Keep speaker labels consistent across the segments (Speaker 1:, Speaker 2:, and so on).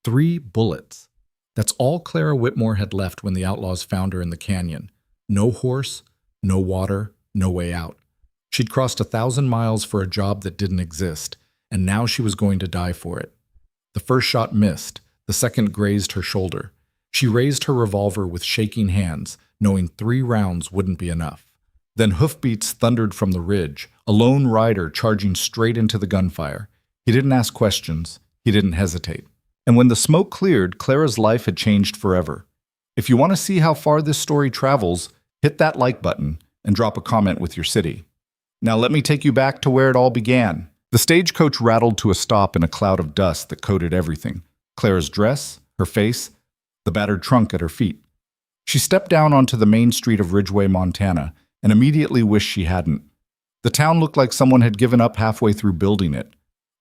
Speaker 1: 3 bullets. That's all Clara Whitmore had left when the Outlaws found her in the canyon. No horse, no water, no way out. She'd crossed 1,000 miles for a job that didn't exist, and now she was going to die for it. The first shot missed, the second grazed her shoulder. She raised her revolver with shaking hands, knowing 3 rounds wouldn't be enough. Then hoofbeats thundered from the ridge, a lone rider charging straight into the gunfire. He didn't ask questions. He didn't hesitate. And when the smoke cleared, Clara's life had changed forever. If you want to see how far this story travels, hit that like button and drop a comment with your city. Now let me take you back to where it all began. The stagecoach rattled to a stop in a cloud of dust that coated everything. Clara's dress, her face, the battered trunk at her feet. She stepped down onto the main street of Ridgeway, Montana, and immediately wished she hadn't. The town looked like someone had given up halfway through building it.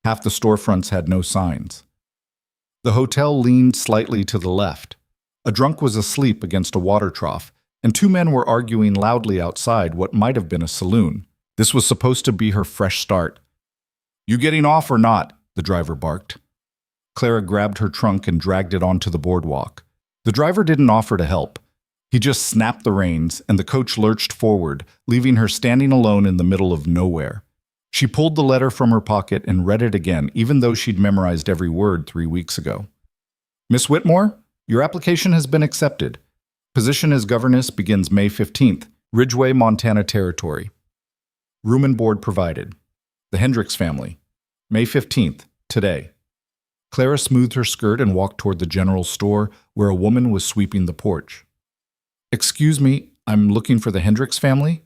Speaker 1: Half the storefronts had no signs. The hotel leaned slightly to the left. A drunk was asleep against a water trough, and 2 men were arguing loudly outside what might have been a saloon. This was supposed to be her fresh start. "You getting off or not?" the driver barked. Clara grabbed her trunk and dragged it onto the boardwalk. The driver didn't offer to help. He just snapped the reins, and the coach lurched forward, leaving her standing alone in the middle of nowhere. She pulled the letter from her pocket and read it again, even though she'd memorized every word 3 weeks ago. "Miss Whitmore, your application has been accepted. Position as governess begins May 15th, Ridgeway, Montana Territory. Room and board provided. The Hendricks family. May 15th, today." Clara smoothed her skirt and walked toward the general store where a woman was sweeping the porch. "Excuse me, I'm looking for the Hendricks family?"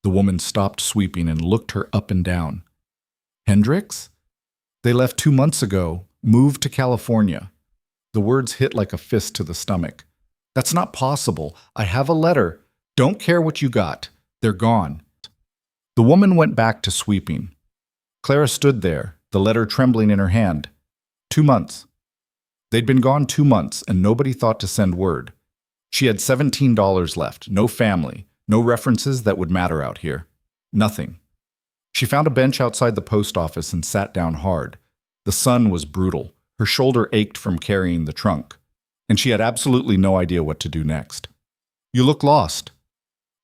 Speaker 1: The woman stopped sweeping and looked her up and down. "Hendricks? They left 2 months ago, moved to California." The words hit like a fist to the stomach. "That's not possible. I have a letter. Don't care what you got. They're gone." The woman went back to sweeping. Clara stood there, the letter trembling in her hand. 2 months. They'd been gone 2 months, and nobody thought to send word. She had $17 left, no family, no references that would matter out here. Nothing. She found a bench outside the post office and sat down hard. The sun was brutal. Her shoulder ached from carrying the trunk, and she had absolutely no idea what to do next. "You look lost."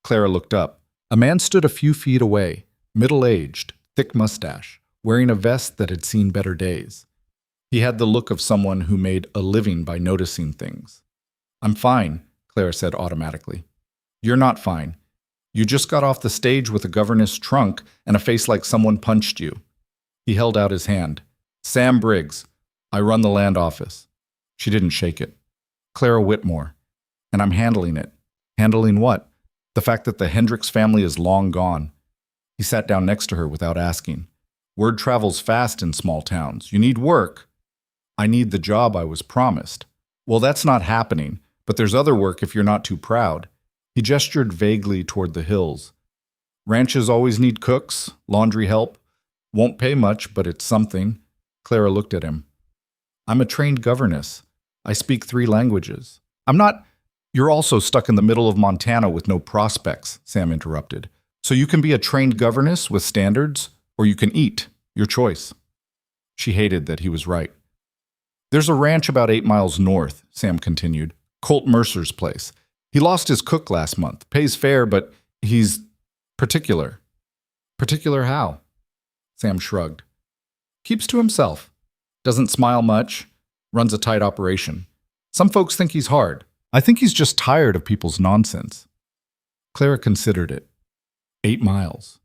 Speaker 1: Clara looked up. A man stood a few feet away, middle-aged, thick mustache, wearing a vest that had seen better days. He had the look of someone who made a living by noticing things. "I'm fine," Clara said automatically. "You're not fine. You just got off the stage with a governess trunk and a face like someone punched you." He held out his hand. "Sam Briggs. I run the land office." She didn't shake it. "Clara Whitmore. And I'm handling it." "Handling what?" "The fact that the Hendricks family is long gone." He sat down next to her without asking. "Word travels fast in small towns. You need work." "I need the job I was promised." "Well, that's not happening, but there's other work if you're not too proud." He gestured vaguely toward the hills. "Ranches always need cooks, laundry help. Won't pay much, but it's something." Clara looked at him. "I'm a trained governess. I speak 3 languages." "I'm not—" "You're also stuck in the middle of Montana with no prospects," Sam interrupted. "So you can be a trained governess with standards, or you can eat. Your choice." She hated that he was right. "There's a ranch about 8 miles north," Sam continued. "Colt Mercer's place. He lost his cook last month. Pays fair, but he's particular." "Particular how?" Sam shrugged. "Keeps to himself. Doesn't smile much. Runs a tight operation. Some folks think he's hard. I think he's just tired of people's nonsense." Clara considered it. 8 miles.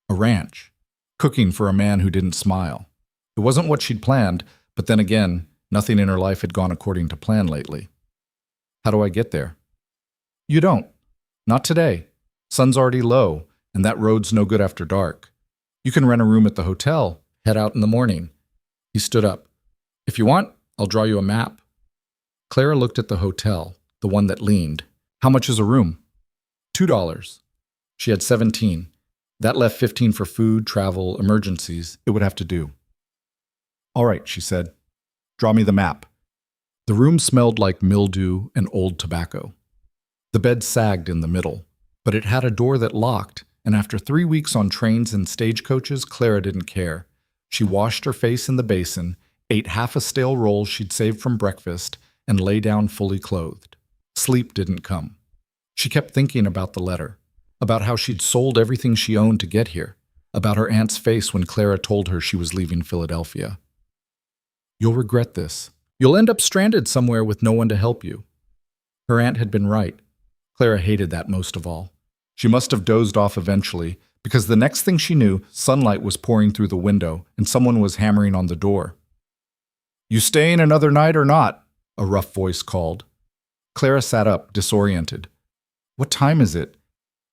Speaker 1: A ranch. Cooking for a man who didn't smile. It wasn't what she'd planned, but then again, nothing in her life had gone according to plan lately. "How do I get there?" "You don't. Not today. Sun's already low, and that road's no good after dark. You can rent a room at the hotel, head out in the morning." He stood up. "If you want, I'll draw you a map." Clara looked at the hotel, the one that leaned. "How much is a room?" $2. She had 17. That left 15 for food, travel, emergencies. It would have to do. "All right," she said. "Draw me the map." The room smelled like mildew and old tobacco. The bed sagged in the middle, but it had a door that locked, and after 3 weeks on trains and stagecoaches, Clara didn't care. She washed her face in the basin, ate half a stale roll she'd saved from breakfast, and lay down fully clothed. Sleep didn't come. She kept thinking about the letter, about how she'd sold everything she owned to get here, about her aunt's face when Clara told her she was leaving Philadelphia. "You'll regret this. You'll end up stranded somewhere with no one to help you." Her aunt had been right. Clara hated that most of all. She must have dozed off eventually, because the next thing she knew, sunlight was pouring through the window and someone was hammering on the door. "You staying another night or not?" a rough voice called. Clara sat up, disoriented. "What time is it?"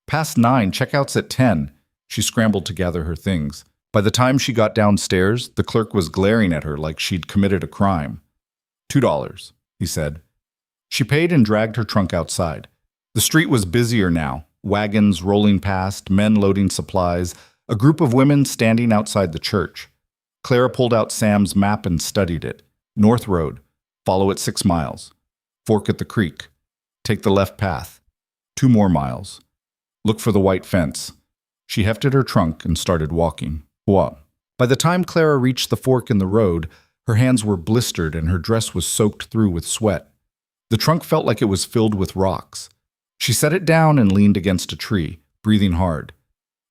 Speaker 1: "Past 9, checkout's at 10. She scrambled to gather her things. By the time she got downstairs, the clerk was glaring at her like she'd committed a crime. $2, he said. She paid and dragged her trunk outside. The street was busier now, wagons rolling past, men loading supplies, a group of women standing outside the church. Clara pulled out Sam's map and studied it. North Road. Follow it 6 miles. Fork at the creek. Take the left path. 2 more miles. Look for the white fence. She hefted her trunk and started walking. What? By the time Clara reached the fork in the road, her hands were blistered and her dress was soaked through with sweat. The trunk felt like it was filled with rocks. She set it down and leaned against a tree, breathing hard.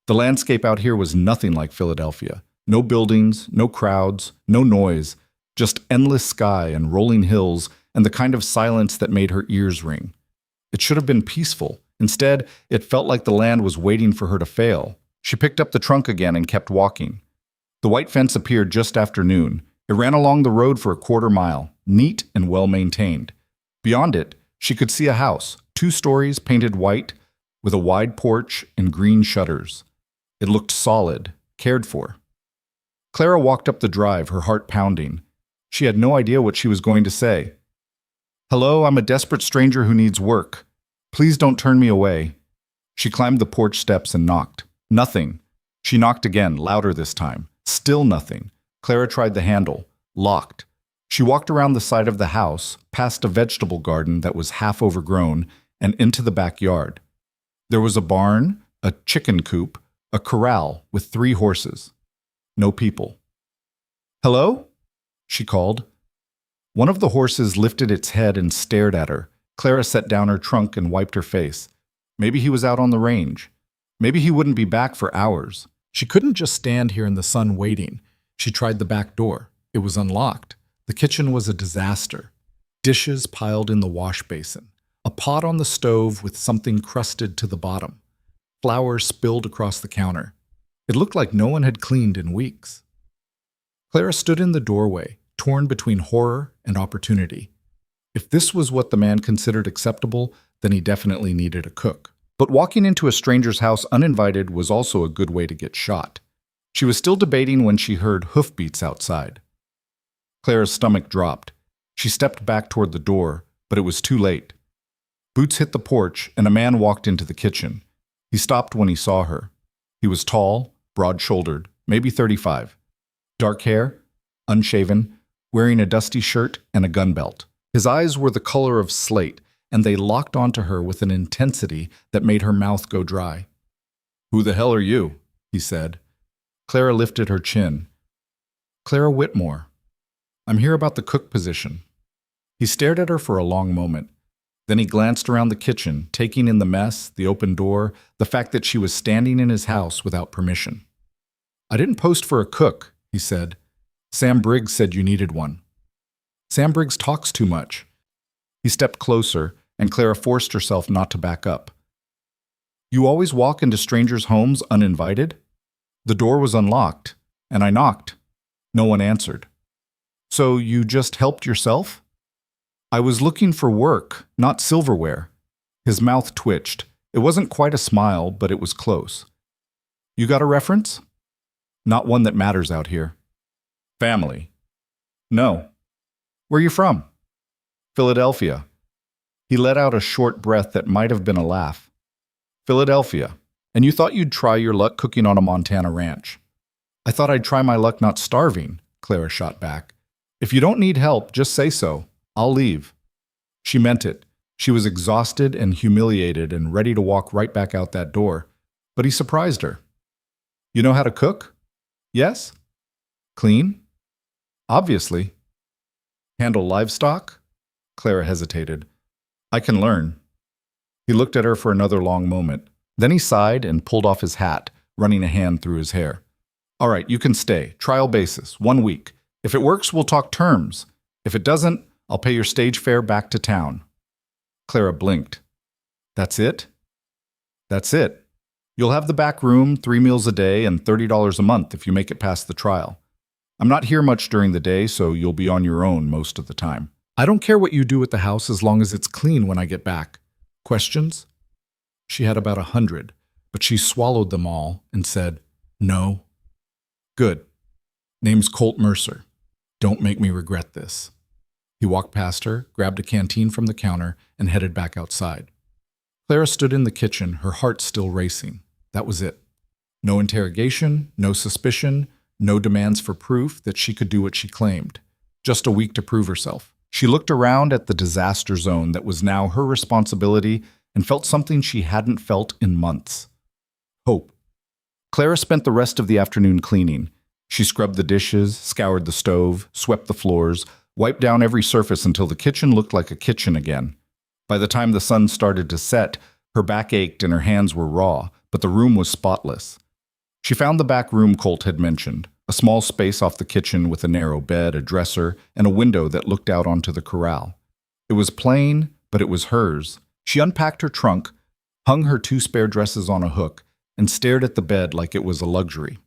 Speaker 1: The landscape out here was nothing like Philadelphia. No buildings, no crowds, no noise, just endless sky and rolling hills and the kind of silence that made her ears ring. It should have been peaceful. Instead, it felt like the land was waiting for her to fail. She picked up the trunk again and kept walking. The white fence appeared just after noon. It ran along the road for a 1/4 mile, neat and well-maintained. Beyond it, she could see a house, 2 stories painted white, with a wide porch and green shutters. It looked solid, cared for. Clara walked up the drive, her heart pounding. She had no idea what she was going to say. "Hello, I'm a desperate stranger who needs work. Please don't turn me away." She climbed the porch steps and knocked. Nothing. She knocked again, louder this time. Still nothing. Clara tried the handle. Locked. She walked around the side of the house, past a vegetable garden that was half overgrown, and into the backyard. There was a barn, a chicken coop, a corral with 3 horses. No people. "Hello?" she called. One of the horses lifted its head and stared at her. Clara set down her trunk and wiped her face. Maybe he was out on the range. Maybe he wouldn't be back for hours. She couldn't just stand here in the sun waiting. She tried the back door. It was unlocked. The kitchen was a disaster. Dishes piled in the wash basin. A pot on the stove with something crusted to the bottom. Flour spilled across the counter. It looked like no one had cleaned in weeks. Clara stood in the doorway, torn between horror and opportunity. If this was what the man considered acceptable, then he definitely needed a cook. But walking into a stranger's house uninvited was also a good way to get shot. She was still debating when she heard hoofbeats outside. Clara's stomach dropped. She stepped back toward the door, but it was too late. Boots hit the porch, and a man walked into the kitchen. He stopped when he saw her. He was tall, broad-shouldered, maybe 35. Dark hair, unshaven, wearing a dusty shirt and a gun belt. His eyes were the color of slate, and they locked onto her with an intensity that made her mouth go dry. "Who the hell are you?" he said. Clara lifted her chin. "Clara Whitmore. I'm here about the cook position." He stared at her for a long moment. Then he glanced around the kitchen, taking in the mess, the open door, the fact that she was standing in his house without permission. "I didn't post for a cook," he said. "Sam Briggs said you needed one." "Sam Briggs talks too much." He stepped closer, and Clara forced herself not to back up. "You always walk into strangers' homes uninvited?" "The door was unlocked, and I knocked. No one answered." "So you just helped yourself?" "I was looking for work, not silverware." His mouth twitched. It wasn't quite a smile, but it was close. "You got a reference?" "Not one that matters out here." "Family?" "No." "Where you from?" "Philadelphia." He let out a short breath that might have been a laugh. "Philadelphia. And you thought you'd try your luck cooking on a Montana ranch." "I thought I'd try my luck not starving," Clara shot back. "If you don't need help, just say so. I'll leave." She meant it. She was exhausted and humiliated and ready to walk right back out that door. But he surprised her. "You know how to cook?" "Yes." "Clean?" "Obviously." Handle livestock? Clara hesitated. I can learn. He looked at her for another long moment. Then he sighed and pulled off his hat, running a hand through his hair. All right, you can stay. Trial basis, 1 week. If it works, we'll talk terms. If it doesn't, I'll pay your stage fare back to town. Clara blinked. That's it? That's it. You'll have the back room, 3 meals a day, and $30 a month if you make it past the trial. I'm not here much during the day, so you'll be on your own most of the time. I don't care what you do at the house as long as it's clean when I get back. Questions? She had about 100, but she swallowed them all and said, No. Good. Name's Colt Mercer. Don't make me regret this. He walked past her, grabbed a canteen from the counter, and headed back outside. Clara stood in the kitchen, her heart still racing. That was it. No interrogation, no suspicion, no demands for proof that she could do what she claimed. Just a week to prove herself. She looked around at the disaster zone that was now her responsibility and felt something she hadn't felt in months. Hope. Clara spent the rest of the afternoon cleaning. She scrubbed the dishes, scoured the stove, swept the floors, wiped down every surface until the kitchen looked like a kitchen again. By the time the sun started to set, her back ached and her hands were raw, but the room was spotless. She found the back room Colt had mentioned, a small space off the kitchen with a narrow bed, a dresser, and a window that looked out onto the corral. It was plain, but it was hers. She unpacked her trunk, hung her 2 spare dresses on a hook, and stared at the bed like it was a luxury.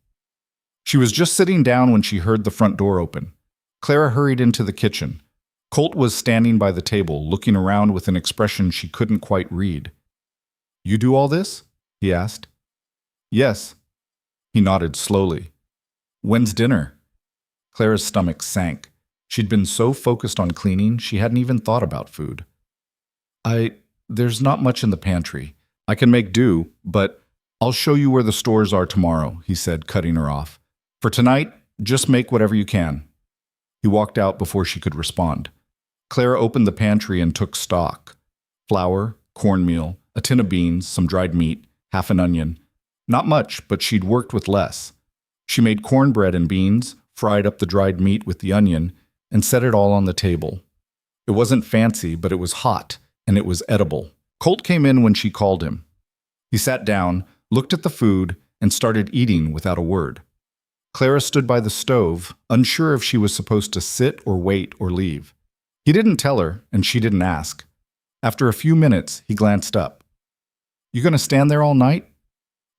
Speaker 1: She was just sitting down when she heard the front door open. Clara hurried into the kitchen. Colt was standing by the table, looking around with an expression she couldn't quite read. You do all this? He asked. Yes. He nodded slowly. When's dinner? Clara's stomach sank. She'd been so focused on cleaning, she hadn't even thought about food. There's not much in the pantry. I can make do, but I'll show you where the stores are tomorrow, he said, cutting her off. For tonight, just make whatever you can. He walked out before she could respond. Clara opened the pantry and took stock. Flour, cornmeal, a tin of beans, some dried meat, half an onion. Not much, but she'd worked with less. She made cornbread and beans, fried up the dried meat with the onion, and set it all on the table. It wasn't fancy, but it was hot, and it was edible. Colt came in when she called him. He sat down, looked at the food, and started eating without a word. Clara stood by the stove, unsure if she was supposed to sit or wait or leave. He didn't tell her, and she didn't ask. After a few minutes, he glanced up. You gonna stand there all night?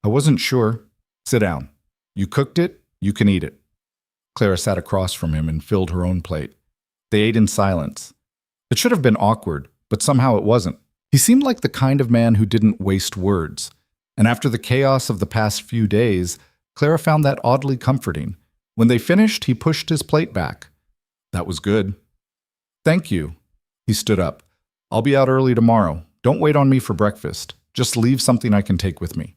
Speaker 1: I wasn't sure. Sit down. You cooked it, you can eat it. Clara sat across from him and filled her own plate. They ate in silence. It should have been awkward, but somehow it wasn't. He seemed like the kind of man who didn't waste words. And after the chaos of the past few days, Clara found that oddly comforting. When they finished, he pushed his plate back. That was good. Thank you. He stood up. I'll be out early tomorrow. Don't wait on me for breakfast. Just leave something I can take with me.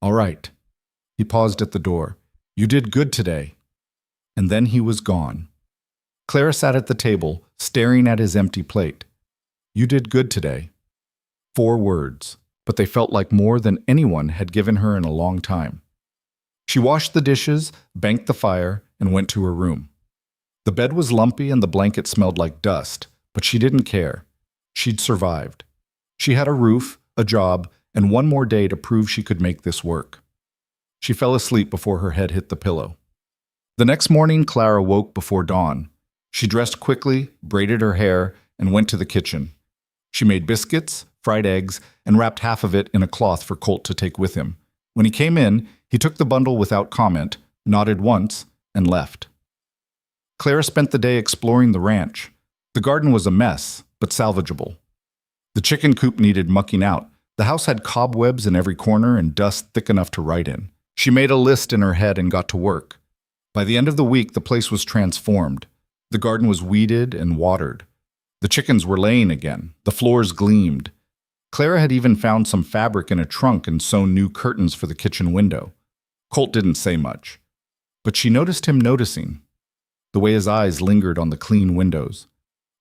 Speaker 1: All right. He paused at the door. You did good today. And then he was gone. Clara sat at the table, staring at his empty plate. You did good today. 4 words, but they felt like more than anyone had given her in a long time. She washed the dishes, banked the fire, and went to her room. The bed was lumpy and the blanket smelled like dust, but she didn't care. She'd survived. She had a roof, a job, and 1 more day to prove she could make this work. She fell asleep before her head hit the pillow. The next morning, Clara woke before dawn. She dressed quickly, braided her hair, and went to the kitchen. She made biscuits, fried eggs, and wrapped half of it in a cloth for Colt to take with him. When he came in, he took the bundle without comment, nodded once, and left. Clara spent the day exploring the ranch. The garden was a mess, but salvageable. The chicken coop needed mucking out. The house had cobwebs in every corner and dust thick enough to write in. She made a list in her head and got to work. By the end of the week, the place was transformed. The garden was weeded and watered. The chickens were laying again. The floors gleamed. Clara had even found some fabric in a trunk and sewn new curtains for the kitchen window. Colt didn't say much, but she noticed him noticing. The way his eyes lingered on the clean windows.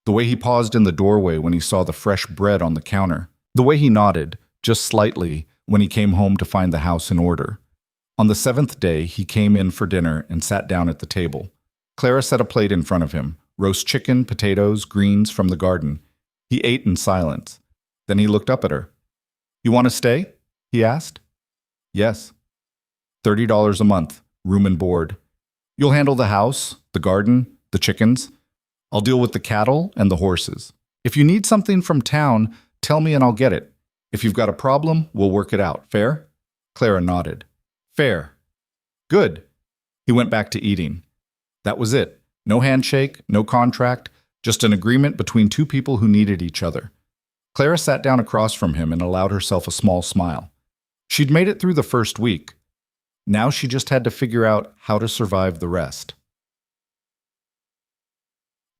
Speaker 1: The way he paused in the doorway when he saw the fresh bread on the counter. The way he nodded, just slightly, when he came home to find the house in order. On the 7th day, he came in for dinner and sat down at the table. Clara set a plate in front of him, roast chicken, potatoes, greens from the garden. He ate in silence. Then he looked up at her. "You want to stay?" he asked. "Yes." $30 a month, room and board. You'll handle the house, the garden, the chickens. I'll deal with the cattle and the horses. If you need something from town, tell me and I'll get it. If you've got a problem, we'll work it out. Fair? Clara nodded. Fair. Good. He went back to eating. That was it. No handshake, no contract, just an agreement between two people who needed each other. Clara sat down across from him and allowed herself a small smile. She'd made it through the first week. Now she just had to figure out how to survive the rest.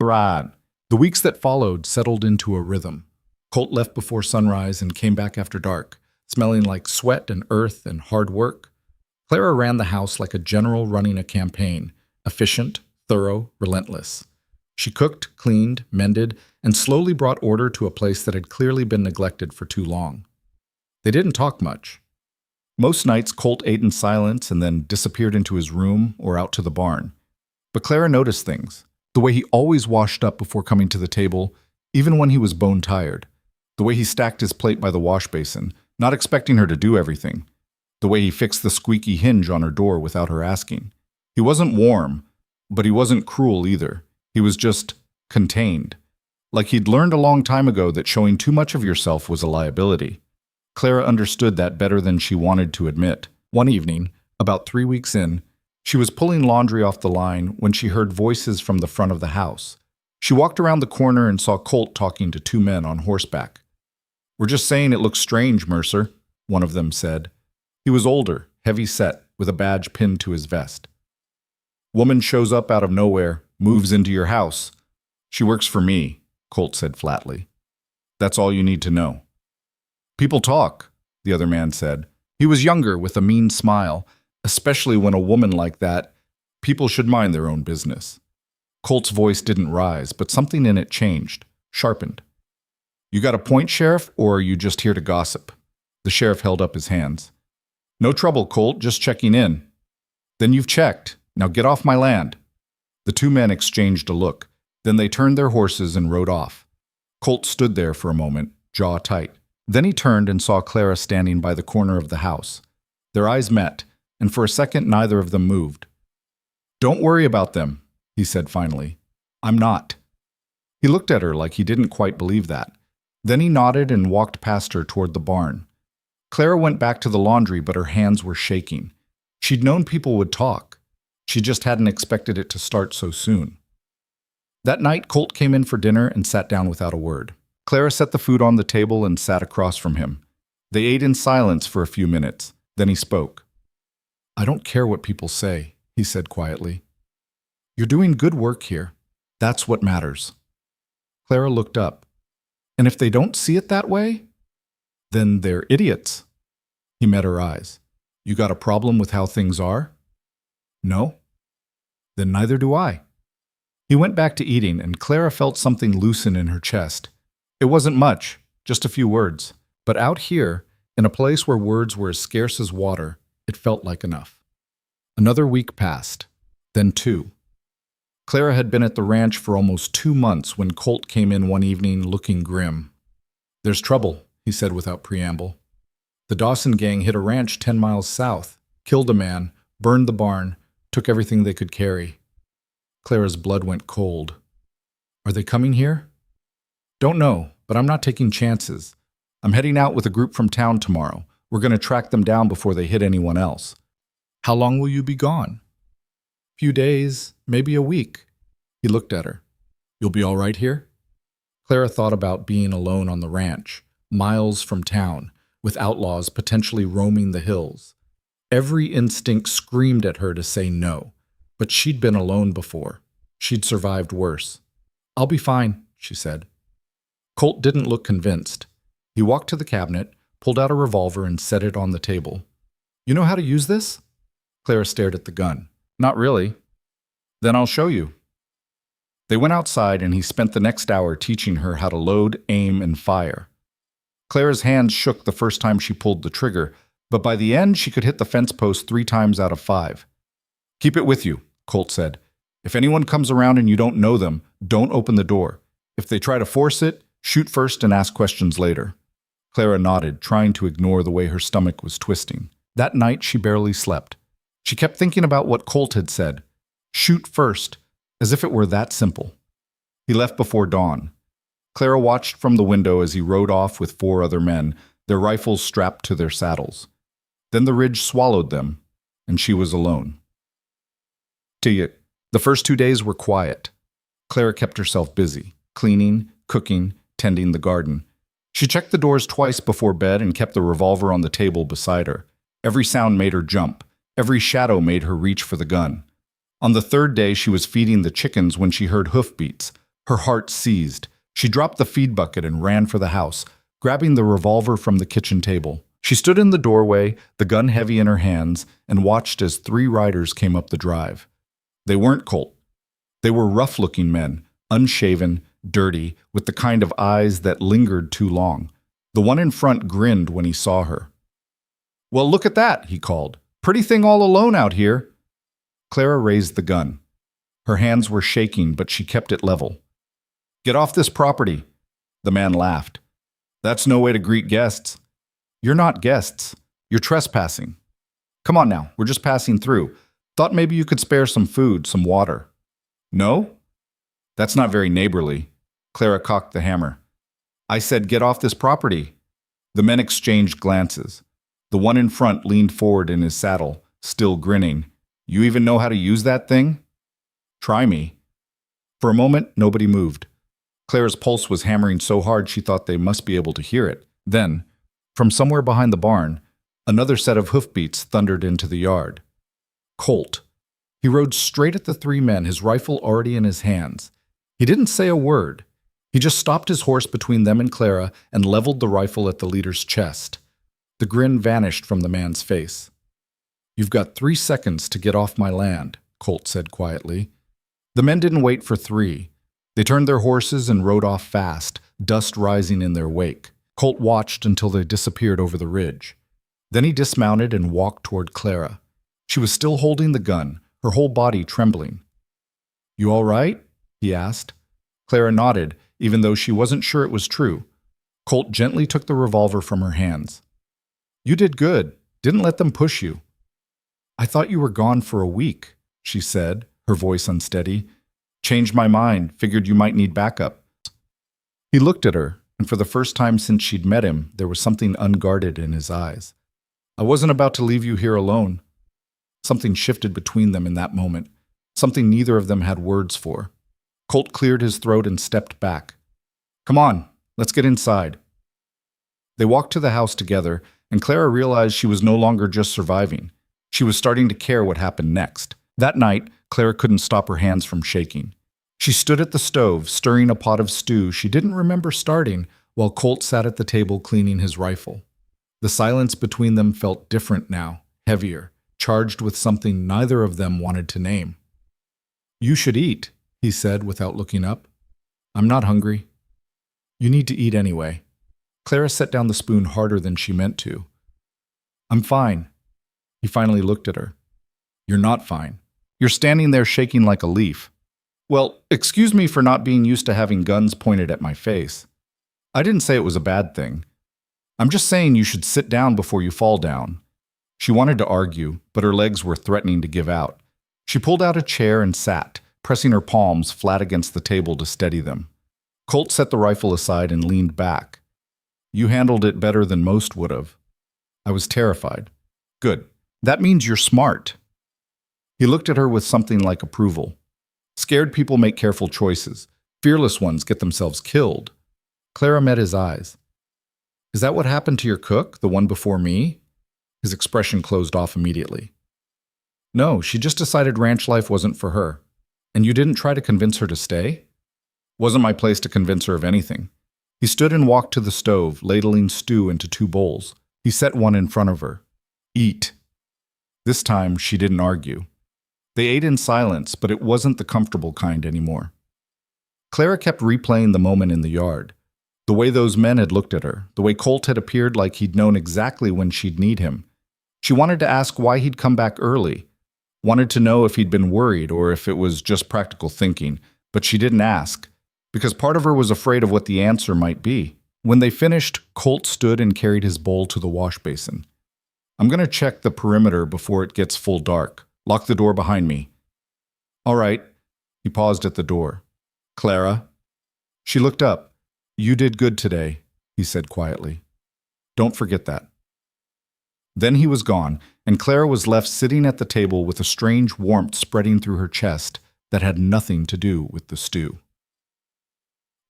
Speaker 1: Right. The weeks that followed settled into a rhythm. Colt left before sunrise and came back after dark, smelling like sweat and earth and hard work. Clara ran the house like a general running a campaign, efficient, thorough, relentless. She cooked, cleaned, mended, and slowly brought order to a place that had clearly been neglected for too long. They didn't talk much. Most nights, Colt ate in silence and then disappeared into his room or out to the barn. But Clara noticed things. The way he always washed up before coming to the table, even when he was bone-tired. The way he stacked his plate by the wash basin, not expecting her to do everything. The way he fixed the squeaky hinge on her door without her asking. He wasn't warm, but he wasn't cruel either. He was just contained. Like he'd learned a long time ago that showing too much of yourself was a liability. Clara understood that better than she wanted to admit. One evening, about 3 weeks in, she was pulling laundry off the line when she heard voices from the front of the house. She walked around the corner and saw Colt talking to two men on horseback. "We're just saying it looks strange, Mercer," one of them said. He was older, heavy-set, with a badge pinned to his vest. "Woman shows up out of nowhere, moves into your house. She works for me," Colt said flatly. "That's all you need to know." "People talk," the other man said. He was younger, with a mean smile, especially when a woman like that, people should mind their own business. Colt's voice didn't rise, but something in it changed, sharpened. "You got a point, Sheriff, or are you just here to gossip?" The sheriff held up his hands. "No trouble, Colt, just checking in." "Then you've checked. Now get off my land." The two men exchanged a look. Then they turned their horses and rode off. Colt stood there for a moment, jaw tight. Then he turned and saw Clara standing by the corner of the house. Their eyes met, and for a second neither of them moved. "Don't worry about them," he said finally. "I'm not." He looked at her like he didn't quite believe that. Then he nodded and walked past her toward the barn. Clara went back to the laundry, but her hands were shaking. She'd known people would talk. She just hadn't expected it to start so soon. That night, Colt came in for dinner and sat down without a word. Clara set the food on the table and sat across from him. They ate in silence for a few minutes. Then he spoke. "I don't care what people say," he said quietly. "You're doing good work here. That's what matters." Clara looked up. "And if they don't see it that way, then they're idiots." He met her eyes. "You got a problem with how things are?" "No." "Then neither do I." He went back to eating, and Clara felt something loosen in her chest. It wasn't much, just a few words. But out here, in a place where words were as scarce as water, it felt like enough. Another week passed, then 2. Clara had been at the ranch for almost 2 months when Colt came in one evening looking grim. "There's trouble," he said without preamble. "The Dawson gang hit a ranch 10 miles south, killed a man, burned the barn, took everything they could carry." Clara's blood went cold. "Are they coming here?" "Don't know, but I'm not taking chances. I'm heading out with a group from town tomorrow. We're going to track them down before they hit anyone else." "How long will you be gone?" "Few days, maybe a week." He looked at her. "You'll be all right here?" Clara thought about being alone on the ranch, miles from town, with outlaws potentially roaming the hills. Every instinct screamed at her to say no, but she'd been alone before. She'd survived worse. "I'll be fine," she said. Colt didn't look convinced. He walked to the cabinet, pulled out a revolver, and set it on the table. "You know how to use this?" Clara stared at the gun. "Not really." "Then I'll show you." They went outside, and he spent the next hour teaching her how to load, aim, and fire. Clara's hands shook the first time she pulled the trigger, but by the end she could hit the fence post 3 times out of 5. "Keep it with you," Colt said. If anyone comes around and you don't know them, don't open the door. If they try to force it, shoot first and ask questions later." Clara nodded, trying to ignore the way her stomach was twisting. That night, she barely slept. She kept thinking about what Colt had said. Shoot first, as if it were that simple. He left before dawn. Clara watched from the window as he rode off with 4 other men, their rifles strapped to their saddles. Then the ridge swallowed them, and she was alone. The first 2 days were quiet. Clara kept herself busy, cleaning, cooking, tending the garden. She checked the doors twice before bed and kept the revolver on the table beside her. Every sound made her jump. Every shadow made her reach for the gun. On the 3rd day, she was feeding the chickens when she heard hoofbeats. Her heart seized. She dropped the feed bucket and ran for the house, grabbing the revolver from the kitchen table. She stood in the doorway, the gun heavy in her hands, and watched as 3 riders came up the drive. They weren't Colt. They were rough-looking men, unshaven, dirty, with the kind of eyes that lingered too long. The one in front grinned when he saw her. "Well, look at that," he called. "Pretty thing all alone out here." Clara raised the gun. Her hands were shaking, but she kept it level. "Get off this property." The man laughed. "That's no way to greet guests." "You're not guests. You're trespassing. Come on now, we're just passing through. Thought maybe you could spare some food, some water." "No? That's not very neighborly." Clara cocked the hammer. "I said get off this property." The men exchanged glances. The one in front leaned forward in his saddle, still grinning. "You even know how to use that thing?" "Try me." For a moment, nobody moved. Clara's pulse was hammering so hard she thought they must be able to hear it. Then, from somewhere behind the barn, another set of hoofbeats thundered into the yard. Colt. He rode straight at the 3 men, his rifle already in his hands. He didn't say a word. He just stopped his horse between them and Clara and leveled the rifle at the leader's chest. The grin vanished from the man's face. "You've got 3 seconds to get off my land," Colt said quietly. The men didn't wait for 3. They turned their horses and rode off fast, dust rising in their wake. Colt watched until they disappeared over the ridge. Then he dismounted and walked toward Clara. She was still holding the gun, her whole body trembling. "You all right?" he asked. Clara nodded, even though she wasn't sure it was true. Colt gently took the revolver from her hands. "You did good. Didn't let them push you." "I thought you were gone for a week," she said, her voice unsteady. "Changed my mind, figured you might need backup." He looked at her, and for the first time since she'd met him, there was something unguarded in his eyes. "I wasn't about to leave you here alone." Something shifted between them in that moment, something neither of them had words for. Colt cleared his throat and stepped back. "Come on, let's get inside." They walked to the house together, and Clara realized she was no longer just surviving. She was starting to care what happened next. That night, Clara couldn't stop her hands from shaking. She stood at the stove, stirring a pot of stew she didn't remember starting, while Colt sat at the table cleaning his rifle. The silence between them felt different now, heavier, charged with something neither of them wanted to name. "You should eat," he said without looking up. "I'm not hungry." "You need to eat anyway." Clara set down the spoon harder than she meant to. "I'm fine." He finally looked at her. "You're not fine. You're standing there shaking like a leaf." "Well, excuse me for not being used to having guns pointed at my face. I didn't say it was a bad thing. I'm just saying you should sit down before you fall down." She wanted to argue, but her legs were threatening to give out. She pulled out a chair and sat, pressing her palms flat against the table to steady them. Colt set the rifle aside and leaned back. "You handled it better than most would have." "I was terrified." "Good. That means you're smart." He looked at her with something like approval. "Scared people make careful choices. Fearless ones get themselves killed." Clara met his eyes. "Is that what happened to your cook, the one before me?" His expression closed off immediately. "No, she just decided ranch life wasn't for her. And you didn't try to convince her to stay?" "Wasn't my place to convince her of anything." He stood and walked to the stove, ladling stew into 2 bowls. He set one in front of her. "Eat." This time, she didn't argue. They ate in silence, but it wasn't the comfortable kind anymore. Clara kept replaying the moment in the yard. The way those men had looked at her, the way Colt had appeared like he'd known exactly when she'd need him. She wanted to ask why he'd come back early, Wanted to know if he'd been worried or if it was just practical thinking, but she didn't ask, because part of her was afraid of what the answer might be. When they finished, Colt stood and carried his bowl to the wash basin. I'm going to check the perimeter before it gets full dark. Lock the door behind me. All right. He paused at the door. Clara? She looked up. You did good today, he said quietly. Don't forget that. Then he was gone, and Clara was left sitting at the table with a strange warmth spreading through her chest that had nothing to do with the stew.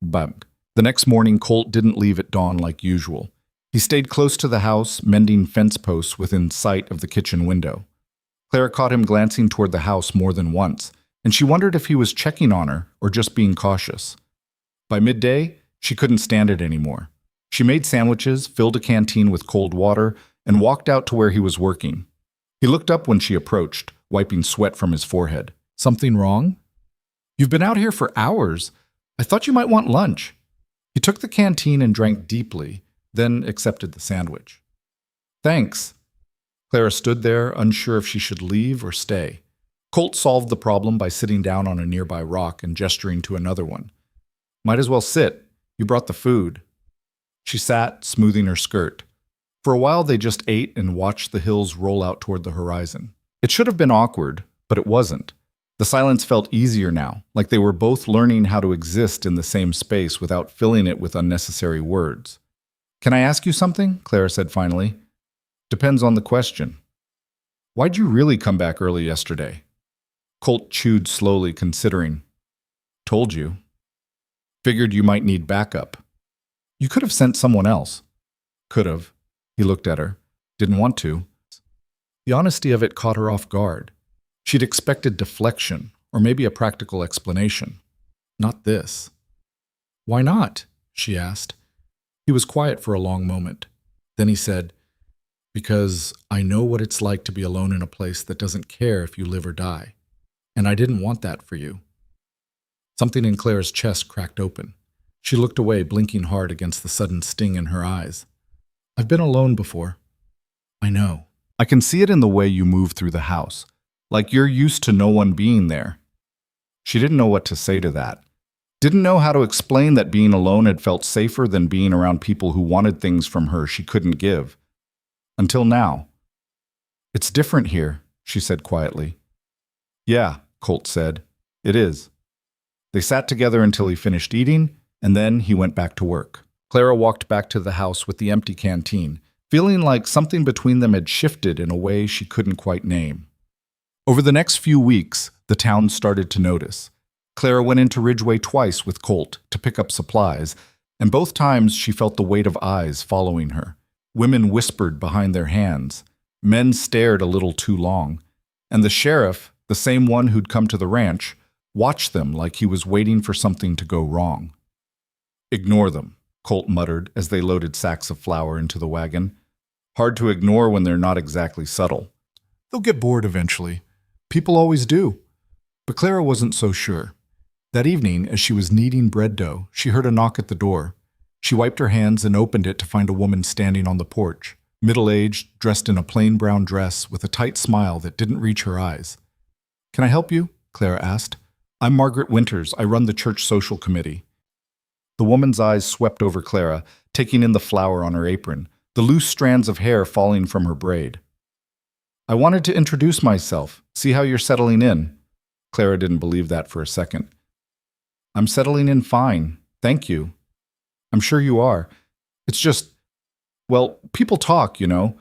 Speaker 1: Bug. The next morning, Colt didn't leave at dawn like usual. He stayed close to the house, mending fence posts within sight of the kitchen window. Clara caught him glancing toward the house more than once, and she wondered if he was checking on her or just being cautious. By midday, she couldn't stand it anymore. She made sandwiches, filled a canteen with cold water, and walked out to where he was working. He looked up when she approached, wiping sweat from his forehead. Something wrong? You've been out here for hours. I thought you might want lunch. He took the canteen and drank deeply, then accepted the sandwich. Thanks. Clara stood there, unsure if she should leave or stay. Colt solved the problem by sitting down on a nearby rock and gesturing to another one. Might as well sit. You brought the food. She sat, smoothing her skirt. For a while, they just ate and watched the hills roll out toward the horizon. It should have been awkward, but it wasn't. The silence felt easier now, like they were both learning how to exist in the same space without filling it with unnecessary words. Can I ask you something? Clara said finally. Depends on the question. Why'd you really come back early yesterday? Colt chewed slowly, considering. Told you. Figured you might need backup. You could have sent someone else. Could have. He looked at her. Didn't want to. The honesty of it caught her off guard. She'd expected deflection, or maybe a practical explanation. Not this. Why not? She asked. He was quiet for a long moment. Then he said, Because I know what it's like to be alone in a place that doesn't care if you live or die. And I didn't want that for you. Something in Clara's chest cracked open. She looked away, blinking hard against the sudden sting in her eyes. I've been alone before. I know. I can see it in the way you move through the house. Like you're used to no one being there. She didn't know what to say to that. Didn't know how to explain that being alone had felt safer than being around people who wanted things from her she couldn't give. Until now. It's different here, she said quietly. Yeah, Colt said. It is. They sat together until he finished eating, and then he went back to work. Clara walked back to the house with the empty canteen, feeling like something between them had shifted in a way she couldn't quite name. Over the next few weeks, the town started to notice. Clara went into Ridgeway twice with Colt to pick up supplies, and both times she felt the weight of eyes following her. Women whispered behind their hands. Men stared a little too long. And the sheriff, the same one who'd come to the ranch, watched them like he was waiting for something to go wrong. Ignore them, Colt muttered as they loaded sacks of flour into the wagon. Hard to ignore when they're not exactly subtle. They'll get bored eventually. People always do. But Clara wasn't so sure. That evening, as she was kneading bread dough, she heard a knock at the door. She wiped her hands and opened it to find a woman standing on the porch, middle-aged, dressed in a plain brown dress with a tight smile that didn't reach her eyes. Can I help you? Clara asked. I'm Margaret Winters. I run the church social committee. The woman's eyes swept over Clara, taking in the flour on her apron, the loose strands of hair falling from her braid. I wanted to introduce myself, see how you're settling in. Clara didn't believe that for a second. I'm settling in fine, thank you. I'm sure you are. It's just, well, people talk, you know.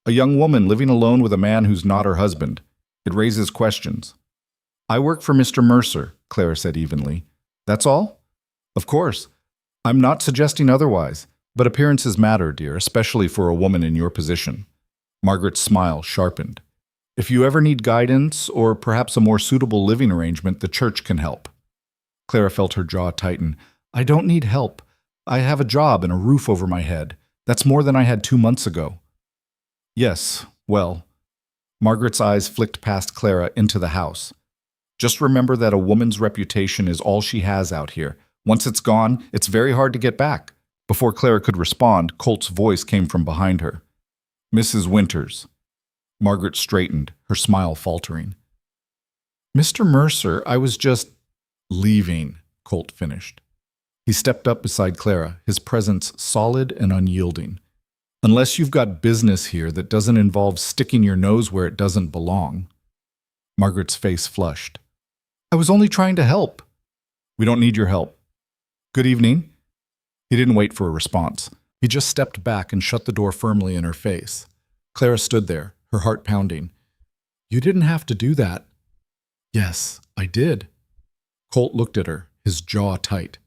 Speaker 1: A young woman living alone with a man who's not her husband. It raises questions. I work for Mr. Mercer, Clara said evenly. That's all? Of course. I'm not suggesting otherwise, but appearances matter, dear, especially for a woman in your position. Margaret's smile sharpened. If you ever need guidance or perhaps a more suitable living arrangement, the church can help. Clara felt her jaw tighten. I don't need help. I have a job and a roof over my head. That's more than I had 2 months ago. Yes, well. Margaret's eyes flicked past Clara into the house. Just remember that a woman's reputation is all she has out here. Once it's gone, it's very hard to get back. Before Clara could respond, Colt's voice came from behind her. Mrs. Winters. Margaret straightened, her smile faltering. Mr. Mercer, I was just leaving, Colt finished. He stepped up beside Clara, his presence solid and unyielding. Unless you've got business here that doesn't involve sticking your nose where it doesn't belong. Margaret's face flushed. I was only trying to help. We don't need your help. Good evening. He didn't wait for a response. He just stepped back and shut the door firmly in her face. Clara stood there, her heart pounding. You didn't have to do that. Yes, I did. Colt looked at her, his jaw tight.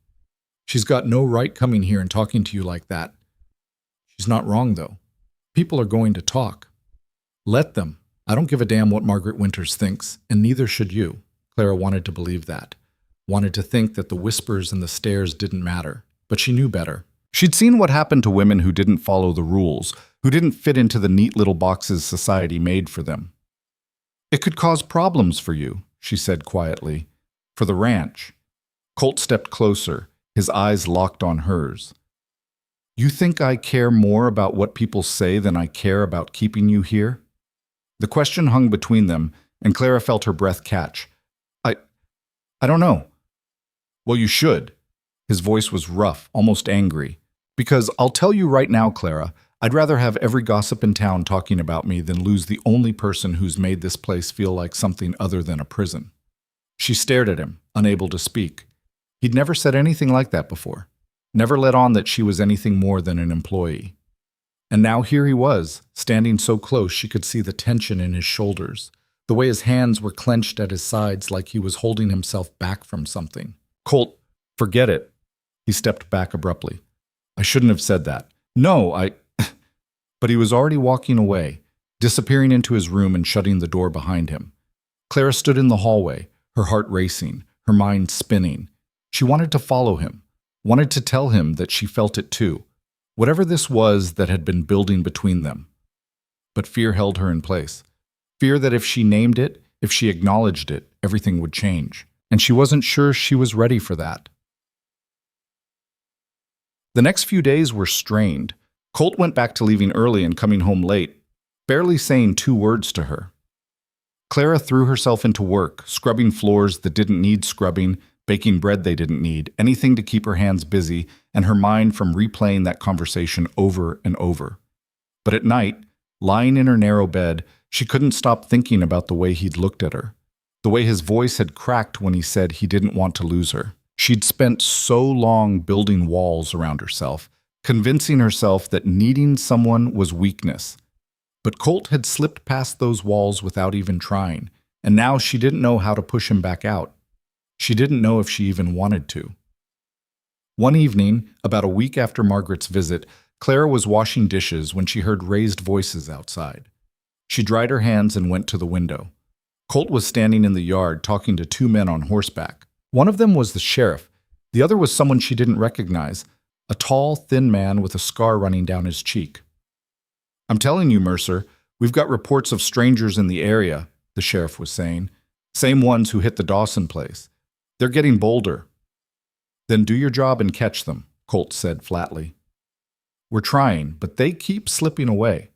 Speaker 1: She's got no right coming here and talking to you like that. She's not wrong, though. People are going to talk. Let them. I don't give a damn what Margaret Winters thinks, and neither should you. Clara wanted to believe that. Wanted to think that the whispers and the stares didn't matter. But she knew better. She'd seen what happened to women who didn't follow the rules, who didn't fit into the neat little boxes society made for them. It could cause problems for you, she said quietly. For the ranch. Colt stepped closer, his eyes locked on hers. You think I care more about what people say than I care about keeping you here? The question hung between them, and Clara felt her breath catch. I don't know. Well, you should. His voice was rough, almost angry. Because I'll tell you right now, Clara, I'd rather have every gossip in town talking about me than lose the only person who's made this place feel like something other than a prison. She stared at him, unable to speak. He'd never said anything like that before. Never let on that she was anything more than an employee. And now here he was, standing so close she could see the tension in his shoulders, the way his hands were clenched at his sides like he was holding himself back from something. Colt, forget it. He stepped back abruptly. I shouldn't have said that. No, But he was already walking away, disappearing into his room and shutting the door behind him. Clara stood in the hallway, her heart racing, her mind spinning. She wanted to follow him, wanted to tell him that she felt it too, whatever this was that had been building between them. But fear held her in place. Fear that if she named it, if she acknowledged it, everything would change. And she wasn't sure she was ready for that. The next few days were strained. Colt went back to leaving early and coming home late, barely saying 2 words to her. Clara threw herself into work, scrubbing floors that didn't need scrubbing, baking bread they didn't need, anything to keep her hands busy and her mind from replaying that conversation over and over. But at night, lying in her narrow bed, she couldn't stop thinking about the way he'd looked at her, the way his voice had cracked when he said he didn't want to lose her. She'd spent so long building walls around herself, convincing herself that needing someone was weakness. But Colt had slipped past those walls without even trying, and now she didn't know how to push him back out. She didn't know if she even wanted to. One evening, about a week after Margaret's visit, Clara was washing dishes when she heard raised voices outside. She dried her hands and went to the window. Colt was standing in the yard talking to 2 men on horseback. One of them was the sheriff. The other was someone she didn't recognize, a tall, thin man with a scar running down his cheek. I'm telling you, Mercer, we've got reports of strangers in the area, the sheriff was saying. Same ones who hit the Dawson place. They're getting bolder. Then do your job and catch them, Colt said flatly. We're trying, but they keep slipping away.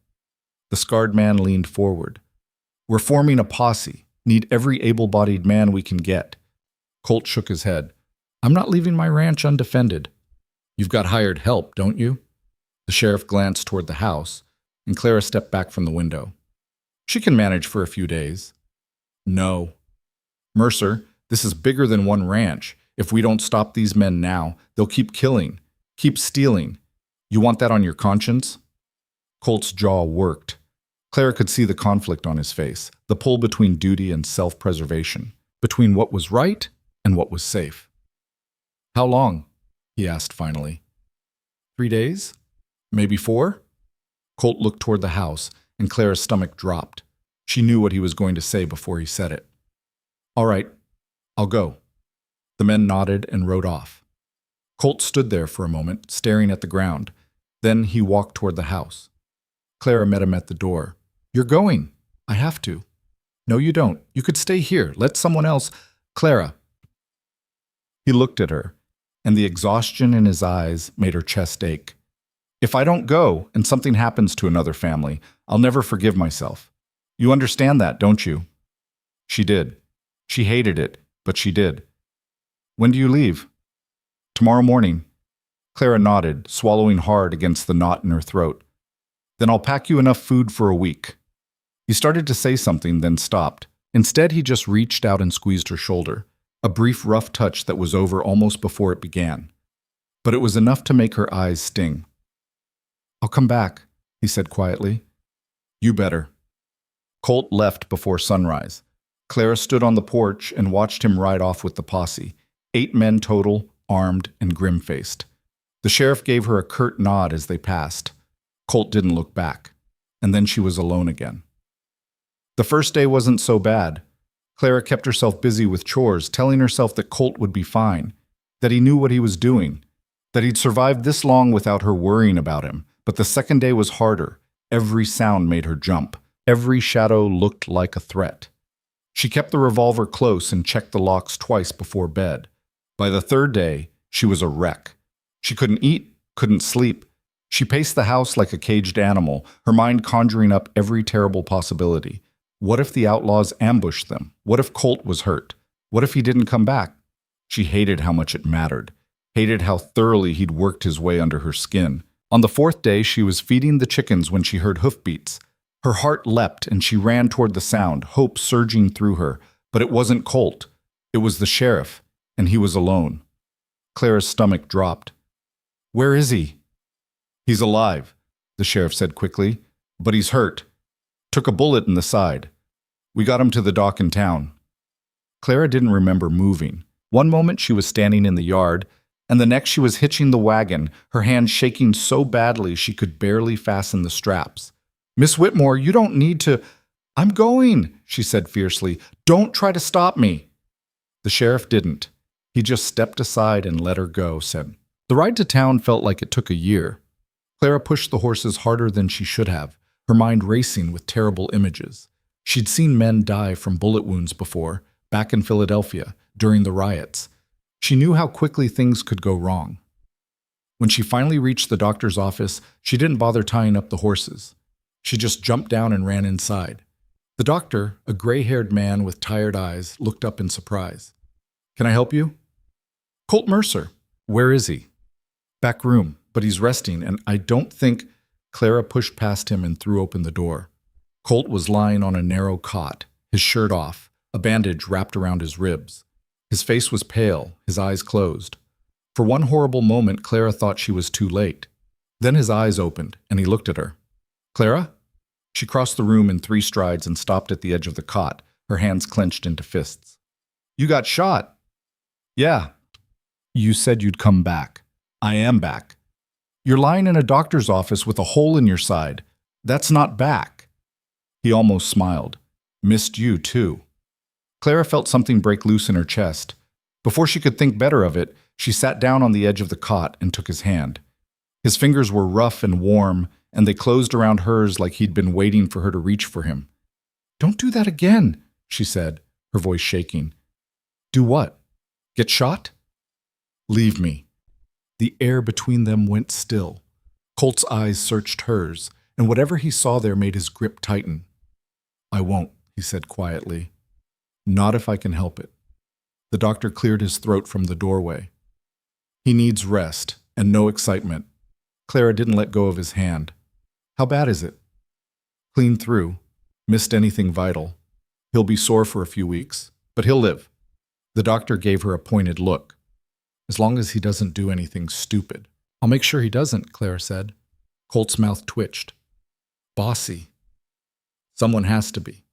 Speaker 1: The scarred man leaned forward. We're forming a posse. Need every able-bodied man we can get. Colt shook his head. I'm not leaving my ranch undefended. You've got hired help, don't you? The sheriff glanced toward the house, and Clara stepped back from the window. She can manage for a few days. No. Mercer, this is bigger than one ranch. If we don't stop these men now, they'll keep killing, keep stealing. You want that on your conscience? Colt's jaw worked. Clara could see the conflict on his face, the pull between duty and self-preservation, between what was right and what was safe. How long? He asked finally. 3 days? Maybe 4? Colt looked toward the house, and Clara's stomach dropped. She knew what he was going to say before he said it. All right, I'll go. The men nodded and rode off. Colt stood there for a moment, staring at the ground. Then he walked toward the house. Clara met him at the door. You're going. I have to. No, you don't. You could stay here. Let someone else. Clara. He looked at her, and the exhaustion in his eyes made her chest ache. If I don't go and something happens to another family, I'll never forgive myself. You understand that, don't you? She did. She hated it, but she did. When do you leave? Tomorrow morning. Clara nodded, swallowing hard against the knot in her throat. Then I'll pack you enough food for a week. He started to say something, then stopped. Instead, he just reached out and squeezed her shoulder, a brief rough touch that was over almost before it began. But it was enough to make her eyes sting. I'll come back, he said quietly. You better. Colt left before sunrise. Clara stood on the porch and watched him ride off with the posse, 8 men total, armed and grim-faced. The sheriff gave her a curt nod as they passed. Colt didn't look back, and then she was alone again. The first day wasn't so bad. Clara kept herself busy with chores, telling herself that Colt would be fine, that he knew what he was doing, that he'd survived this long without her worrying about him. But the second day was harder. Every sound made her jump. Every shadow looked like a threat. She kept the revolver close and checked the locks twice before bed. By the third day, she was a wreck. She couldn't eat, couldn't sleep. She paced the house like a caged animal, her mind conjuring up every terrible possibility. What if the outlaws ambushed them? What if Colt was hurt? What if he didn't come back? She hated how much it mattered, hated how thoroughly he'd worked his way under her skin. On the 4th day, she was feeding the chickens when she heard hoofbeats. Her heart leapt and she ran toward the sound, hope surging through her. But it wasn't Colt. It was the sheriff, and he was alone. Clara's stomach dropped. Where is he? He's alive, the sheriff said quickly, but he's hurt. Took a bullet in the side. We got him to the dock in town. Clara didn't remember moving. One moment she was standing in the yard, and the next she was hitching the wagon, her hands shaking so badly she could barely fasten the straps. Miss Whitmore, you don't need to. I'm going, she said fiercely. Don't try to stop me. The sheriff didn't. He just stepped aside and let her go, said. The ride to town felt like it took a year. Clara pushed the horses harder than she should have, her mind racing with terrible images. She'd seen men die from bullet wounds before, back in Philadelphia, during the riots. She knew how quickly things could go wrong. When she finally reached the doctor's office, she didn't bother tying up the horses. She just jumped down and ran inside. The doctor, a gray-haired man with tired eyes, looked up in surprise. Can I help you? Colt Mercer. Where is he? Back room, but he's resting, and I don't think... Clara pushed past him and threw open the door. Colt was lying on a narrow cot, his shirt off, a bandage wrapped around his ribs. His face was pale, his eyes closed. For one horrible moment, Clara thought she was too late. Then his eyes opened, and he looked at her. Clara? She crossed the room in 3 strides and stopped at the edge of the cot, her hands clenched into fists. You got shot. Yeah. You said you'd come back. I am back. You're lying in a doctor's office with a hole in your side. That's not back. He almost smiled. Missed you, too. Clara felt something break loose in her chest. Before she could think better of it, she sat down on the edge of the cot and took his hand. His fingers were rough and warm, and they closed around hers like he'd been waiting for her to reach for him. Don't do that again, she said, her voice shaking. Do what? Get shot? Leave me. The air between them went still. Colt's eyes searched hers, and whatever he saw there made his grip tighten. I won't, he said quietly. Not if I can help it. The doctor cleared his throat from the doorway. He needs rest and no excitement. Clara didn't let go of his hand. How bad is it? Clean through. Missed anything vital. He'll be sore for a few weeks, but he'll live. The doctor gave her a pointed look. As long as he doesn't do anything stupid. I'll make sure he doesn't, Clara said. Colt's mouth twitched. Bossy. Someone has to be.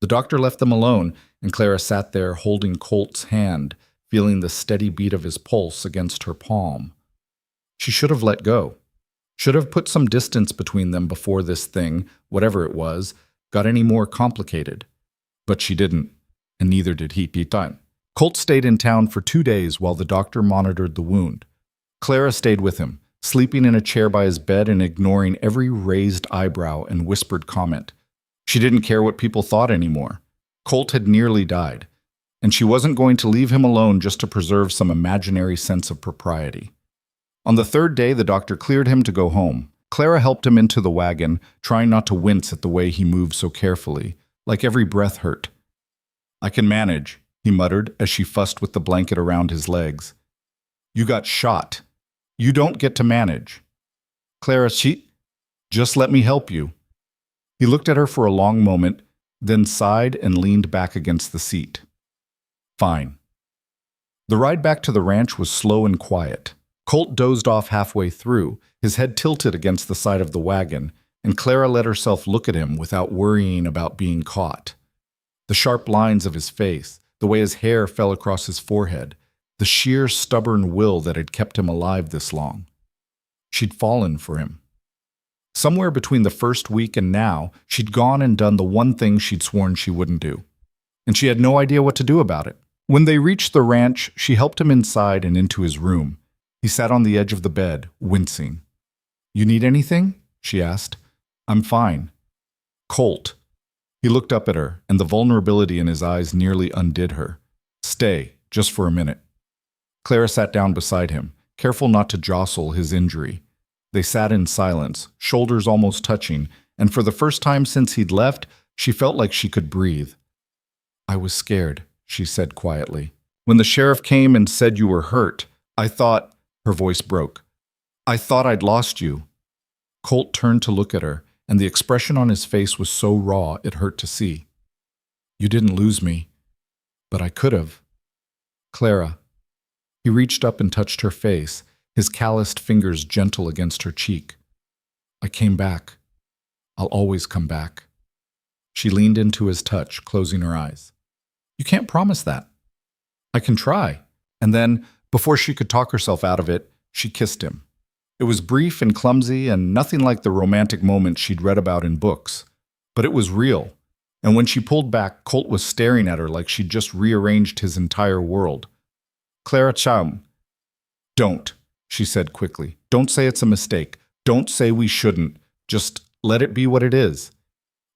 Speaker 1: The doctor left them alone, and Clara sat there holding Colt's hand, feeling the steady beat of his pulse against her palm. She should have let go. Should have put some distance between them before this thing, whatever it was, got any more complicated. But she didn't, and neither did he. Colt stayed in town for 2 days while the doctor monitored the wound. Clara stayed with him, sleeping in a chair by his bed and ignoring every raised eyebrow and whispered comment. She didn't care what people thought anymore. Colt had nearly died, and she wasn't going to leave him alone just to preserve some imaginary sense of propriety. On the 3rd day, the doctor cleared him to go home. Clara Clara helped him into the wagon, trying not to wince at the way he moved so carefully, like every breath hurt. "I can manage," he muttered as she fussed with the blanket around his legs. "You got shot. You don't get to manage." "Clara, just let me help you." He looked at her for a long moment, then sighed and leaned back against the seat. "Fine." The ride back to the ranch was slow and quiet. Colt dozed off halfway through, his head tilted against the side of the wagon, and Clara let herself look at him without worrying about being caught. The sharp lines of his face, the way his hair fell across his forehead, the sheer stubborn will that had kept him alive this long. She'd fallen for him. Somewhere between the first week and now, she'd gone and done the one thing she'd sworn she wouldn't do. And she had no idea what to do about it. When they reached the ranch, she helped him inside and into his room. He sat on the edge of the bed, wincing. "You need anything?" she asked. "I'm fine." "Colt." He looked up at her, and the vulnerability in his eyes nearly undid her. "Stay, just for a minute." Clara sat down beside him, careful not to jostle his injury. They sat in silence, shoulders almost touching, and for the first time since he'd left, she felt like she could breathe. "I was scared," she said quietly. "When the sheriff came and said you were hurt, I thought—" Her voice broke. "I thought I'd lost you." Colt turned to look at her, and the expression on his face was so raw it hurt to see. "You didn't lose me, but I could have." "Clara." He reached up and touched her face, his calloused fingers gentle against her cheek. "I came back. I'll always come back." She leaned into his touch, closing her eyes. "You can't promise that." "I can try." And then, before she could talk herself out of it, she kissed him. It was brief and clumsy and nothing like the romantic moments she'd read about in books. But it was real. And when she pulled back, Colt was staring at her like she'd just rearranged his entire world. "Clara Cham." "Don't," she said quickly. "Don't say it's a mistake. Don't say we shouldn't. Just let it be what it is."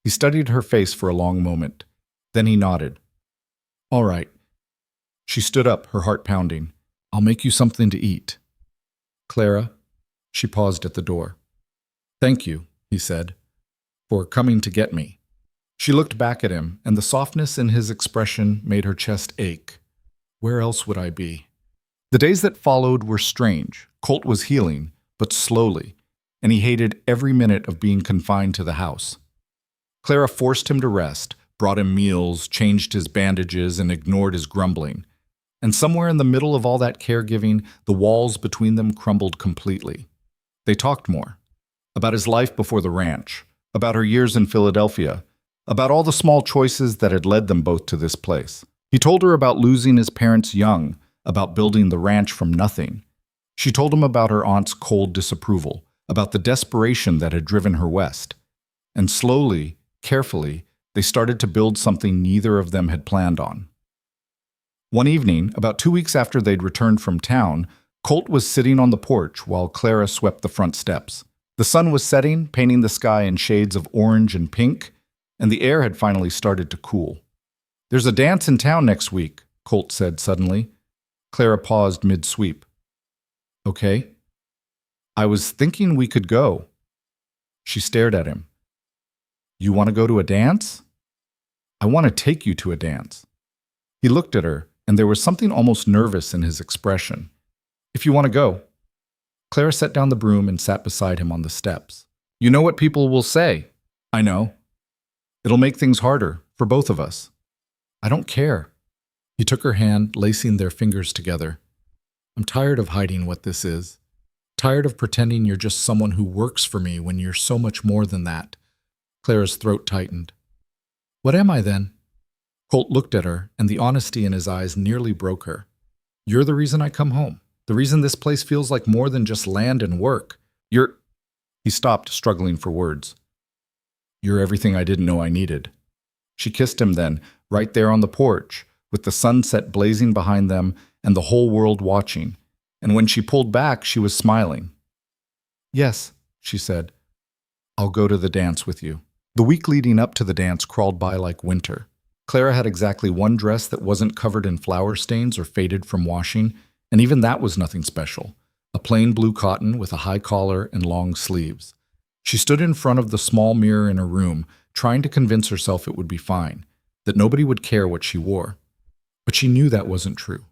Speaker 1: He studied her face for a long moment. Then he nodded. "All right." She stood up, her heart pounding. "I'll make you something to eat." "Clara." She paused at the door. "Thank you," he said, "for coming to get me." She looked back at him, and the softness in his expression made her chest ache. Where else would I be? The days that followed were strange. Colt was healing, but slowly, and he hated every minute of being confined to the house. Clara forced him to rest, brought him meals, changed his bandages, and ignored his grumbling. And somewhere in the middle of all that caregiving, the walls between them crumbled completely. They talked more. About his life before the ranch, about her years in Philadelphia, about all the small choices that had led them both to this place. He told her about losing his parents young, about building the ranch from nothing. She told him about her aunt's cold disapproval, about the desperation that had driven her west. And slowly, carefully, they started to build something neither of them had planned on. One evening, about 2 weeks after they'd returned from town, Colt was sitting on the porch while Clara swept the front steps. The sun was setting, painting the sky in shades of orange and pink, and the air had finally started to cool. "There's a dance in town next week," Colt said suddenly. Clara paused mid-sweep. "Okay." "I was thinking we could go." She stared at him. "You want to go to a dance?" "I want to take you to a dance." He looked at her, and there was something almost nervous in his expression. "If you want to go." Clara set down the broom and sat beside him on the steps. "You know what people will say." "I know." "It'll make things harder, for both of us." "I don't care." He took her hand, lacing their fingers together. "I'm tired of hiding what this is. Tired of pretending you're just someone who works for me when you're so much more than that." Clara's throat tightened. "What am I then?" Colt looked at her, and the honesty in his eyes nearly broke her. "You're the reason I come home. The reason this place feels like more than just land and work. You're—" He stopped, struggling for words. "You're everything I didn't know I needed." She kissed him then, right there on the porch, with the sunset blazing behind them and the whole world watching. And when she pulled back, she was smiling. "Yes," she said. "I'll go to the dance with you." The week leading up to the dance crawled by like winter. Clara had exactly one dress that wasn't covered in flour stains or faded from washing, and even that was nothing special. A plain blue cotton with a high collar and long sleeves. She stood in front of the small mirror in her room, trying to convince herself it would be fine, that nobody would care what she wore. But she knew that wasn't true.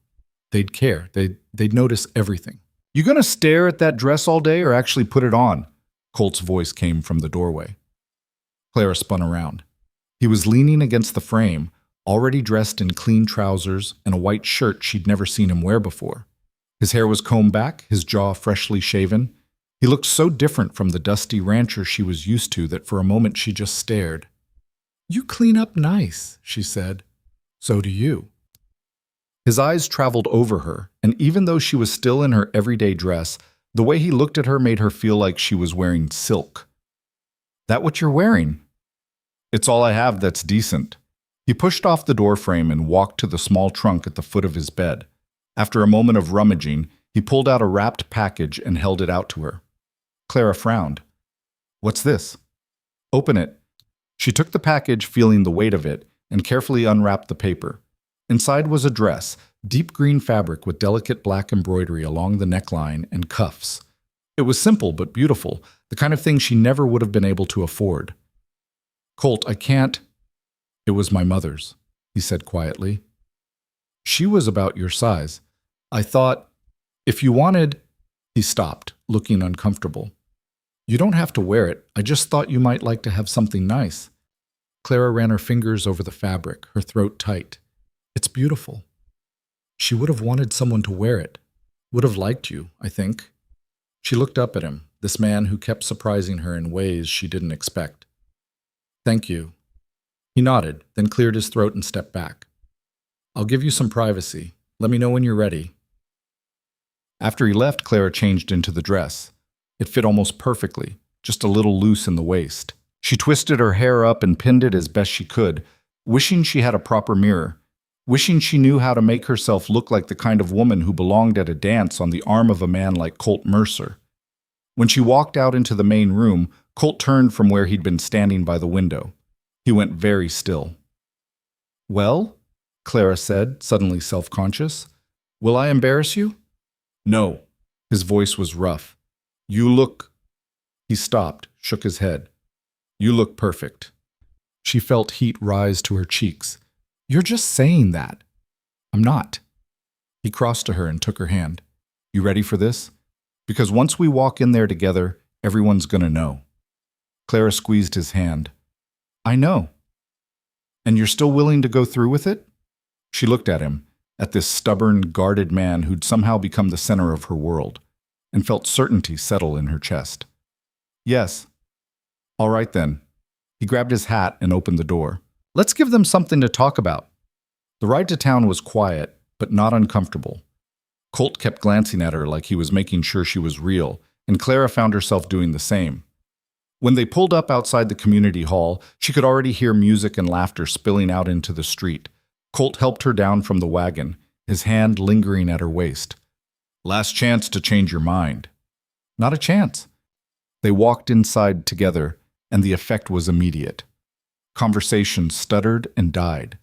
Speaker 1: They'd care. They'd notice everything. "You gonna stare at that dress all day or actually put it on?" Colt's voice came from the doorway. Clara spun around. He was leaning against the frame, already dressed in clean trousers and a white shirt she'd never seen him wear before. His hair was combed back, his jaw freshly shaven. He looked so different from the dusty rancher she was used to that for a moment she just stared. "You clean up nice," she said. "So do you." His eyes traveled over her, and even though she was still in her everyday dress, the way he looked at her made her feel like she was wearing silk. "That what you're wearing?" "It's all I have that's decent." He pushed off the door frame and walked to the small trunk at the foot of his bed. After a moment of rummaging, he pulled out a wrapped package and held it out to her. Clara frowned. "What's this?" "Open it." She took the package, feeling the weight of it, and carefully unwrapped the paper. Inside was a dress, deep green fabric with delicate black embroidery along the neckline and cuffs. It was simple but beautiful, the kind of thing she never would have been able to afford. "Colt, I can't." "It was my mother's," he said quietly. "She was about your size. I thought, if you wanted—" He stopped, looking uncomfortable. "You don't have to wear it. I just thought you might like to have something nice." Clara ran her fingers over the fabric, her throat tight. "It's beautiful." She would have wanted someone to wear it. Would have liked you, I think. She looked up at him, this man who kept surprising her in ways she didn't expect. "Thank you." He nodded, then cleared his throat and stepped back. "I'll give you some privacy. Let me know when you're ready." After he left, Clara changed into the dress. It fit almost perfectly, just a little loose in the waist. She twisted her hair up and pinned it as best she could, wishing she had a proper mirror, wishing she knew how to make herself look like the kind of woman who belonged at a dance on the arm of a man like Colt Mercer. When she walked out into the main room, Colt turned from where he'd been standing by the window. He went very still. "Well?" Clara said, suddenly self-conscious. "Will I embarrass you?" "No." His voice was rough. "You look—" He stopped, shook his head. "You look perfect." She felt heat rise to her cheeks. "You're just saying that." "I'm not." He crossed to her and took her hand. "You ready for this? Because once we walk in there together, everyone's gonna know." Clara squeezed his hand. "I know." "And you're still willing to go through with it?" She looked at him, at this stubborn, guarded man who'd somehow become the center of her world, and felt certainty settle in her chest. "Yes." "All right then." He grabbed his hat and opened the door. "Let's give them something to talk about." The ride to town was quiet, but not uncomfortable. Colt kept glancing at her like he was making sure she was real, and Clara found herself doing the same. When they pulled up outside the community hall, she could already hear music and laughter spilling out into the street. Colt helped her down from the wagon, his hand lingering at her waist. "Last chance to change your mind." "Not a chance." They walked inside together, and the effect was immediate. Conversation stuttered and died.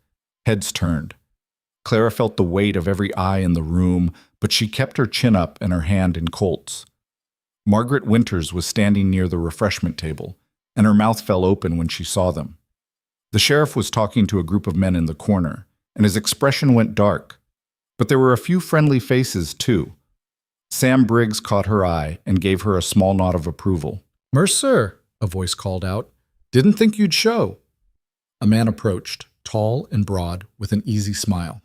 Speaker 1: Heads turned. Clara felt the weight of every eye in the room, but she kept her chin up and her hand in Colt's. Margaret Winters was standing near the refreshment table, and her mouth fell open when she saw them. The sheriff was talking to a group of men in the corner, and his expression went dark. But there were a few friendly faces, too. Sam Briggs caught her eye and gave her a small nod of approval. "Mercer," a voice called out. "Didn't think you'd show." A man approached, tall and broad, with an easy smile.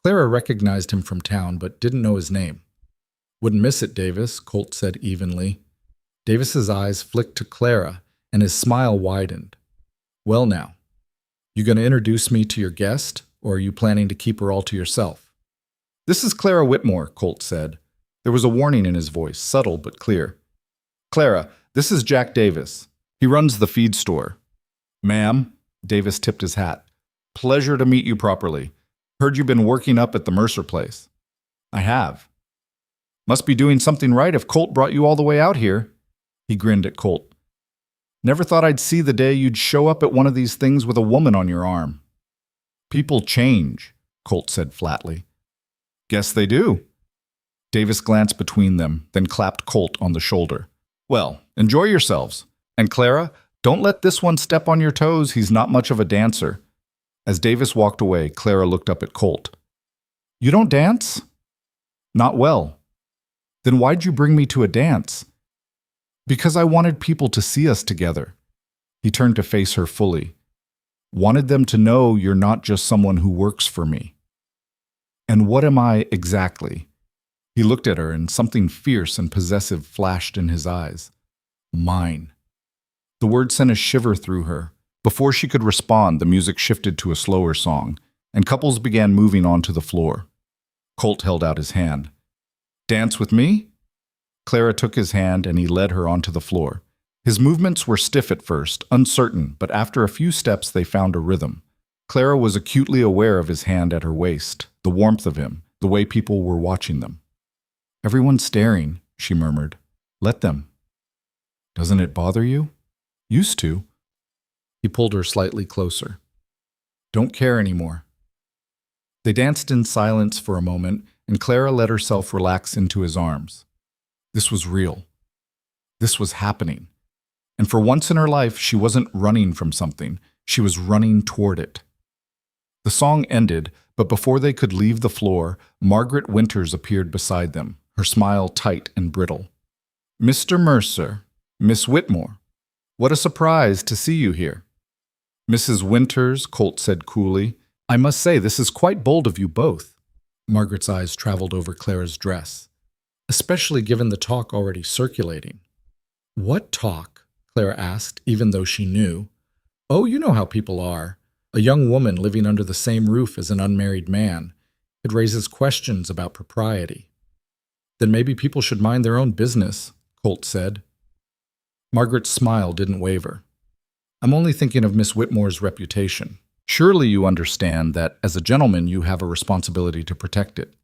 Speaker 1: Clara recognized him from town, but didn't know his name. "Wouldn't miss it, Davis," Colt said evenly. Davis's eyes flicked to Clara, and his smile widened. "Well now, you going to introduce me to your guest, or are you planning to keep her all to yourself?" "This is Clara Whitmore," Colt said. There was a warning in his voice, subtle but clear. "Clara, this is Jack Davis. He runs the feed store." "Ma'am," Davis tipped his hat. "Pleasure to meet you properly. Heard you've been working up at the Mercer place." "I have." "Must be doing something right if Colt brought you all the way out here." He grinned at Colt. "Never thought I'd see the day you'd show up at one of these things with a woman on your arm." "People change," Colt said flatly. "Guess they do." Davis glanced between them, then clapped Colt on the shoulder. "Well, enjoy yourselves. And Clara, don't let this one step on your toes. He's not much of a dancer. As Davis walked away, Clara looked up at Colt. You don't dance? Not well. Then why'd you bring me to a dance? Because I wanted people to see us together. He turned to face her fully. Wanted them to know you're not just someone who works for me. And what am I exactly? He looked at her and something fierce and possessive flashed in his eyes. Mine. The word sent a shiver through her. Before she could respond, the music shifted to a slower song, and couples began moving onto the floor. Colt held out his hand. Dance with me? Clara took his hand and he led her onto the floor. His movements were stiff at first, uncertain, but after a few steps they found a rhythm. Clara was acutely aware of his hand at her waist, the warmth of him, the way people were watching them. Everyone's staring, she murmured. Let them. Doesn't it bother you? Used to. He pulled her slightly closer. Don't care anymore. They danced in silence for a moment, and Clara let herself relax into his arms. This was real. This was happening. And for once in her life, she wasn't running from something. She was running toward it. The song ended, but before they could leave the floor, Margaret Winters appeared beside them, her smile tight and brittle. Mr. Mercer, Miss Whitmore, what a surprise to see you here. Mrs. Winters, Colt said coolly, I must say this is quite bold of you both. Margaret's eyes traveled over Clara's dress, especially given the talk already circulating. What talk? Clara asked, even though she knew. Oh, you know how people are. A young woman living under the same roof as an unmarried man. It raises questions about propriety. Then maybe people should mind their own business, Colt said. Margaret's smile didn't waver. I'm only thinking of Miss Whitmore's reputation. Surely you understand that, as a gentleman, you have a responsibility to protect it.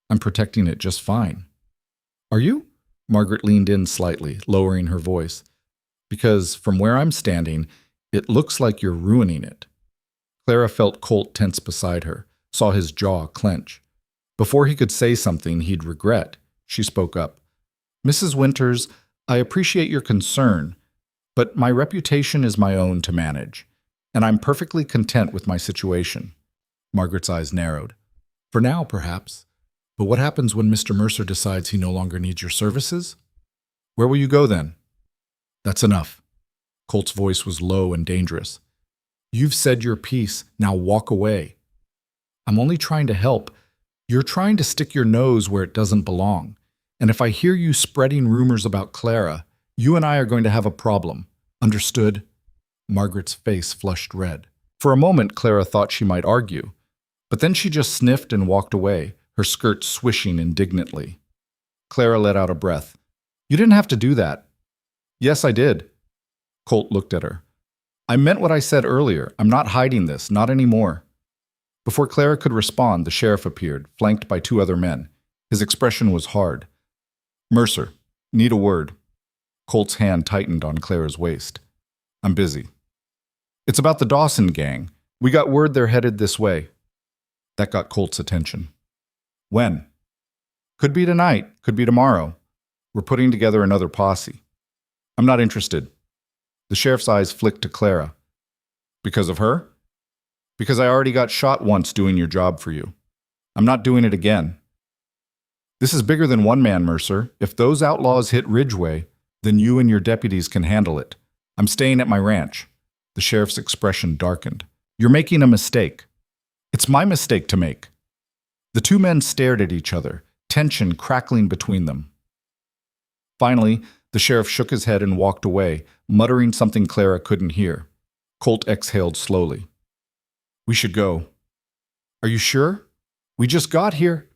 Speaker 1: I'm protecting it just fine. Are you? Margaret leaned in slightly, lowering her voice. Because, from where I'm standing, it looks like you're ruining it. Clara felt Colt tense beside her, saw his jaw clench. Before he could say something he'd regret, she spoke up. Mrs. Winters, I appreciate your concern, but my reputation is my own to manage, and I'm perfectly content with my situation. Margaret's eyes narrowed. For now, perhaps. But what happens when Mr. Mercer decides he no longer needs your services? Where will you go then? That's enough. Colt's voice was low and dangerous. You've said your piece, now walk away. I'm only trying to help. You're trying to stick your nose where it doesn't belong. And if I hear you spreading rumors about Clara, you and I are going to have a problem. Understood? Margaret's face flushed red. For a moment, Clara thought she might argue, but then she just sniffed and walked away, her skirt swishing indignantly. Clara let out a breath. You didn't have to do that. Yes, I did. Colt looked at her. I meant what I said earlier. I'm not hiding this, not anymore. Before Clara could respond, the sheriff appeared, flanked by two other men. His expression was hard. Mercer, need a word. Colt's hand tightened on Clara's waist. I'm busy. It's about the Dawson gang. We got word they're headed this way. That got Colt's attention. When? Could be tonight, could be tomorrow. We're putting together another posse. I'm not interested. The sheriff's eyes flicked to Clara. Because of her? Because I already got shot once doing your job for you. I'm not doing it again. This is bigger than one man, Mercer. If those outlaws hit Ridgeway, then you and your deputies can handle it. I'm staying at my ranch. The sheriff's expression darkened. You're making a mistake. It's my mistake to make. The two men stared at each other, tension crackling between them. Finally, the sheriff shook his head and walked away, muttering something Clara couldn't hear. Colt exhaled slowly. We should go. Are you sure? We just got here.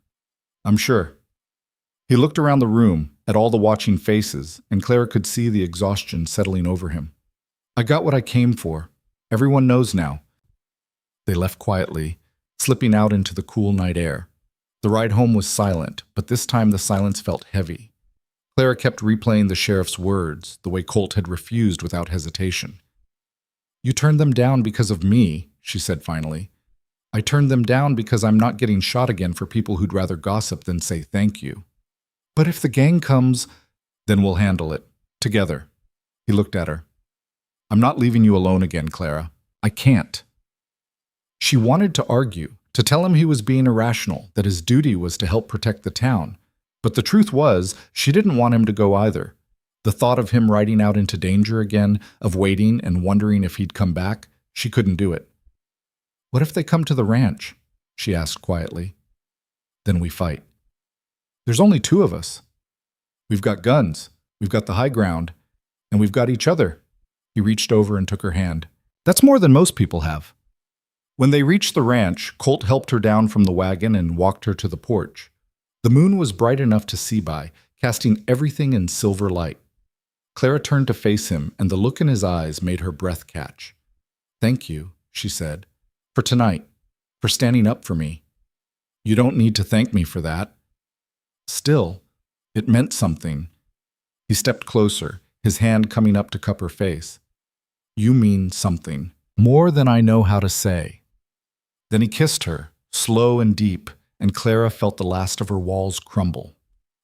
Speaker 1: I'm sure. He looked around the room, at all the watching faces, and Clara could see the exhaustion settling over him. I got what I came for. Everyone knows now. They left quietly, slipping out into the cool night air. The ride home was silent, but this time the silence felt heavy. Clara kept replaying the sheriff's words, the way Colt had refused without hesitation. You turned them down because of me, she said finally. I turned them down because I'm not getting shot again for people who'd rather gossip than say thank you. But if the gang comes, then we'll handle it. Together. He looked at her. I'm not leaving you alone again, Clara. I can't. She wanted to argue, to tell him he was being irrational, that his duty was to help protect the town. But the truth was, she didn't want him to go either. The thought of him riding out into danger again, of waiting and wondering if he'd come back, she couldn't do it. What if they come to the ranch? She asked quietly. Then we fight. There's only 2 of us. We've got guns, we've got the high ground, and we've got each other. He reached over and took her hand. That's more than most people have. When they reached the ranch, Colt helped her down from the wagon and walked her to the porch. The moon was bright enough to see by, casting everything in silver light. Clara turned to face him, and the look in his eyes made her breath catch. Thank you, she said, for tonight, for standing up for me. You don't need to thank me for that. Still, it meant something. He stepped closer, his hand coming up to cup her face. You mean something, more than I know how to say. Then he kissed her, slow and deep, and Clara felt the last of her walls crumble.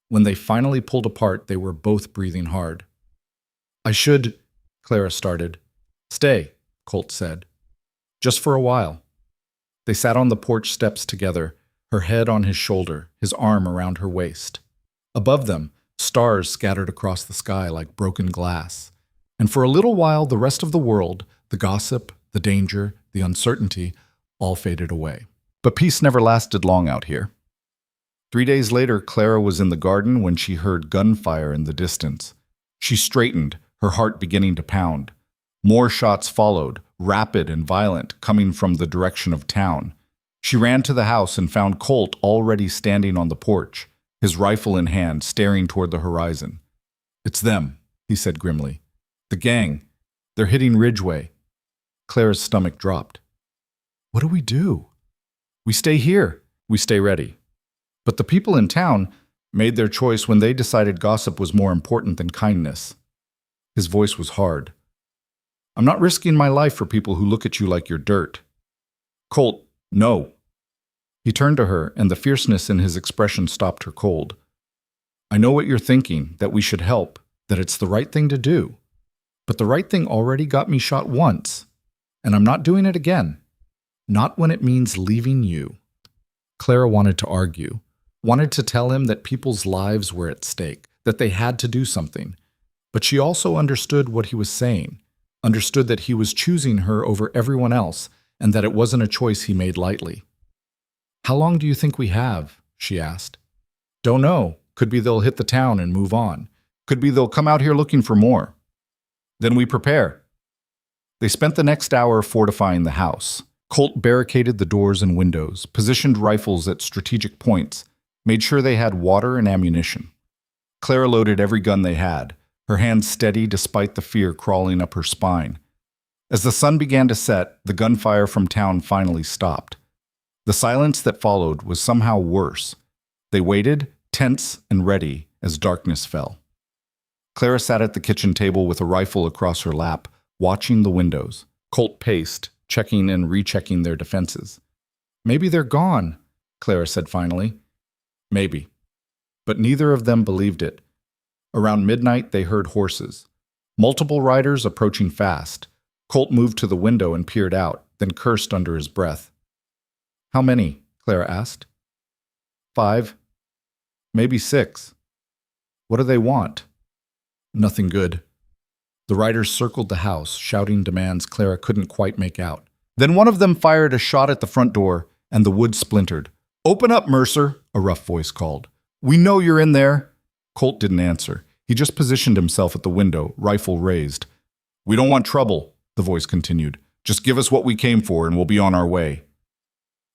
Speaker 1: When they finally pulled apart, they were both breathing hard. I should, Clara started. Stay, Colt said. Just for a while. They sat on the porch steps together, her head on his shoulder, his arm around her waist. Above them, stars scattered across the sky like broken glass. And for a little while, the rest of the world, the gossip, the danger, the uncertainty, all faded away. But peace never lasted long out here. 3 days later, Clara was in the garden when she heard gunfire in the distance. She straightened, her heart beginning to pound. More shots followed, rapid and violent, coming from the direction of town. She ran to the house and found Colt already standing on the porch, his rifle in hand, staring toward the horizon. It's them, he said grimly. The gang. They're hitting Ridgeway. Clara's stomach dropped. What do we do? We stay here. We stay ready. But the people in town made their choice when they decided gossip was more important than kindness. His voice was hard. I'm not risking my life for people who look at you like you're dirt. Colt, no. He turned to her, and the fierceness in his expression stopped her cold. I know what you're thinking, that we should help, that it's the right thing to do. But the right thing already got me shot once, and I'm not doing it again. Not when it means leaving you. Clara wanted to argue, wanted to tell him that people's lives were at stake, that they had to do something. But she also understood what he was saying, understood that he was choosing her over everyone else, and that it wasn't a choice he made lightly. How long do you think we have? She asked. Don't know. Could be they'll hit the town and move on. Could be they'll come out here looking for more. Then we prepare. They spent the next hour fortifying the house. Colt barricaded the doors and windows, positioned rifles at strategic points, made sure they had water and ammunition. Clara loaded every gun they had, her hands steady despite the fear crawling up her spine. As the sun began to set, the gunfire from town finally stopped. The silence that followed was somehow worse. They waited, tense and ready, as darkness fell. Clara sat at the kitchen table with a rifle across her lap, watching the windows. Colt paced, checking and rechecking their defenses. Maybe they're gone, Clara said finally. Maybe. But neither of them believed it. Around midnight, they heard horses. Multiple riders approaching fast. Colt moved to the window and peered out, then cursed under his breath. How many? Clara asked. 5. Maybe 6. What do they want? Nothing good. The riders circled the house, shouting demands Clara couldn't quite make out. Then one of them fired a shot at the front door, and the wood splintered. Open up, Mercer, a rough voice called. We know you're in there. Colt didn't answer. He just positioned himself at the window, rifle raised. We don't want trouble, the voice continued. Just give us what we came for, and we'll be on our way.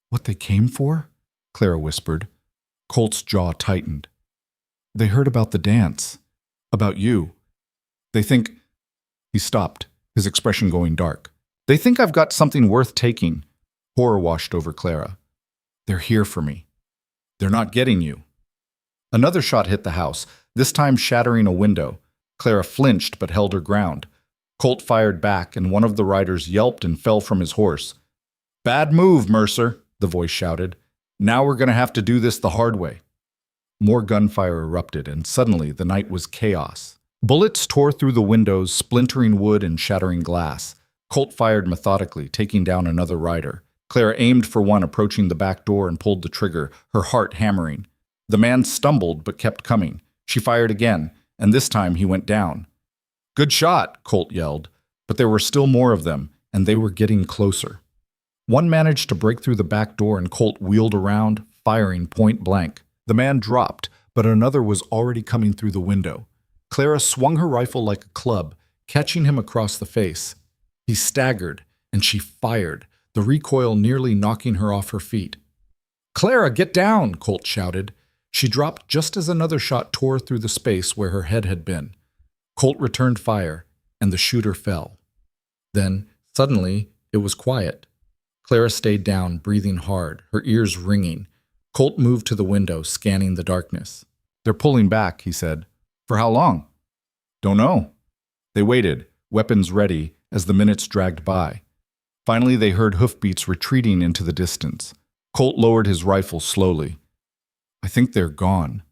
Speaker 1: What they came for? Clara whispered. Colt's jaw tightened. They heard about the dance. About you. They think... He stopped, his expression going dark. They think I've got something worth taking. Horror washed over Clara. They're here for me. They're not getting you. Another shot hit the house, this time shattering a window. Clara flinched but held her ground. Colt fired back, and one of the riders yelped and fell from his horse. Bad move, Mercer, the voice shouted. Now we're going to have to do this the hard way. More gunfire erupted, and suddenly the night was chaos. Bullets tore through the windows, splintering wood and shattering glass. Colt fired methodically, taking down another rider. Clara aimed for one approaching the back door and pulled the trigger, her heart hammering. The man stumbled but kept coming. She fired again, and this time he went down. "Good shot," Colt yelled, but there were still more of them, and they were getting closer. One managed to break through the back door, and Colt wheeled around, firing point blank. The man dropped, but another was already coming through the window. Clara swung her rifle like a club, catching him across the face. He staggered, and she fired, the recoil nearly knocking her off her feet. "Clara, get down!" Colt shouted. She dropped just as another shot tore through the space where her head had been. Colt returned fire, and the shooter fell. Then, suddenly, it was quiet. Clara stayed down, breathing hard, her ears ringing. Colt moved to the window, scanning the darkness. "They're pulling back," he said. "For how long?" "Don't know." They waited, weapons ready, as the minutes dragged by. Finally, they heard hoofbeats retreating into the distance. Colt lowered his rifle slowly. "I think they're gone."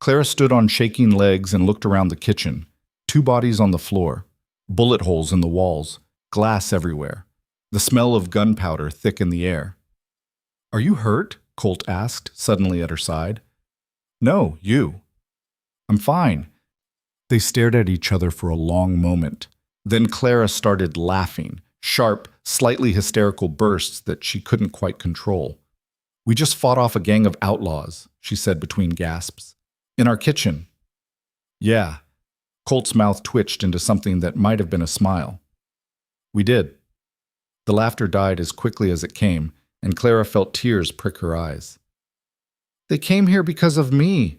Speaker 1: Clara stood on shaking legs and looked around the kitchen. 2 bodies on the floor, bullet holes in the walls, glass everywhere, the smell of gunpowder thick in the air. "Are you hurt?" Colt asked, suddenly at her side. "No, you." "I'm fine." They stared at each other for a long moment. Then Clara started laughing, sharp, slightly hysterical bursts that she couldn't quite control. "We just fought off a gang of outlaws," she said between gasps. "In our kitchen." "Yeah." Colt's mouth twitched into something that might have been a smile. "We did." The laughter died as quickly as it came, and Clara felt tears prick her eyes. "They came here because of me."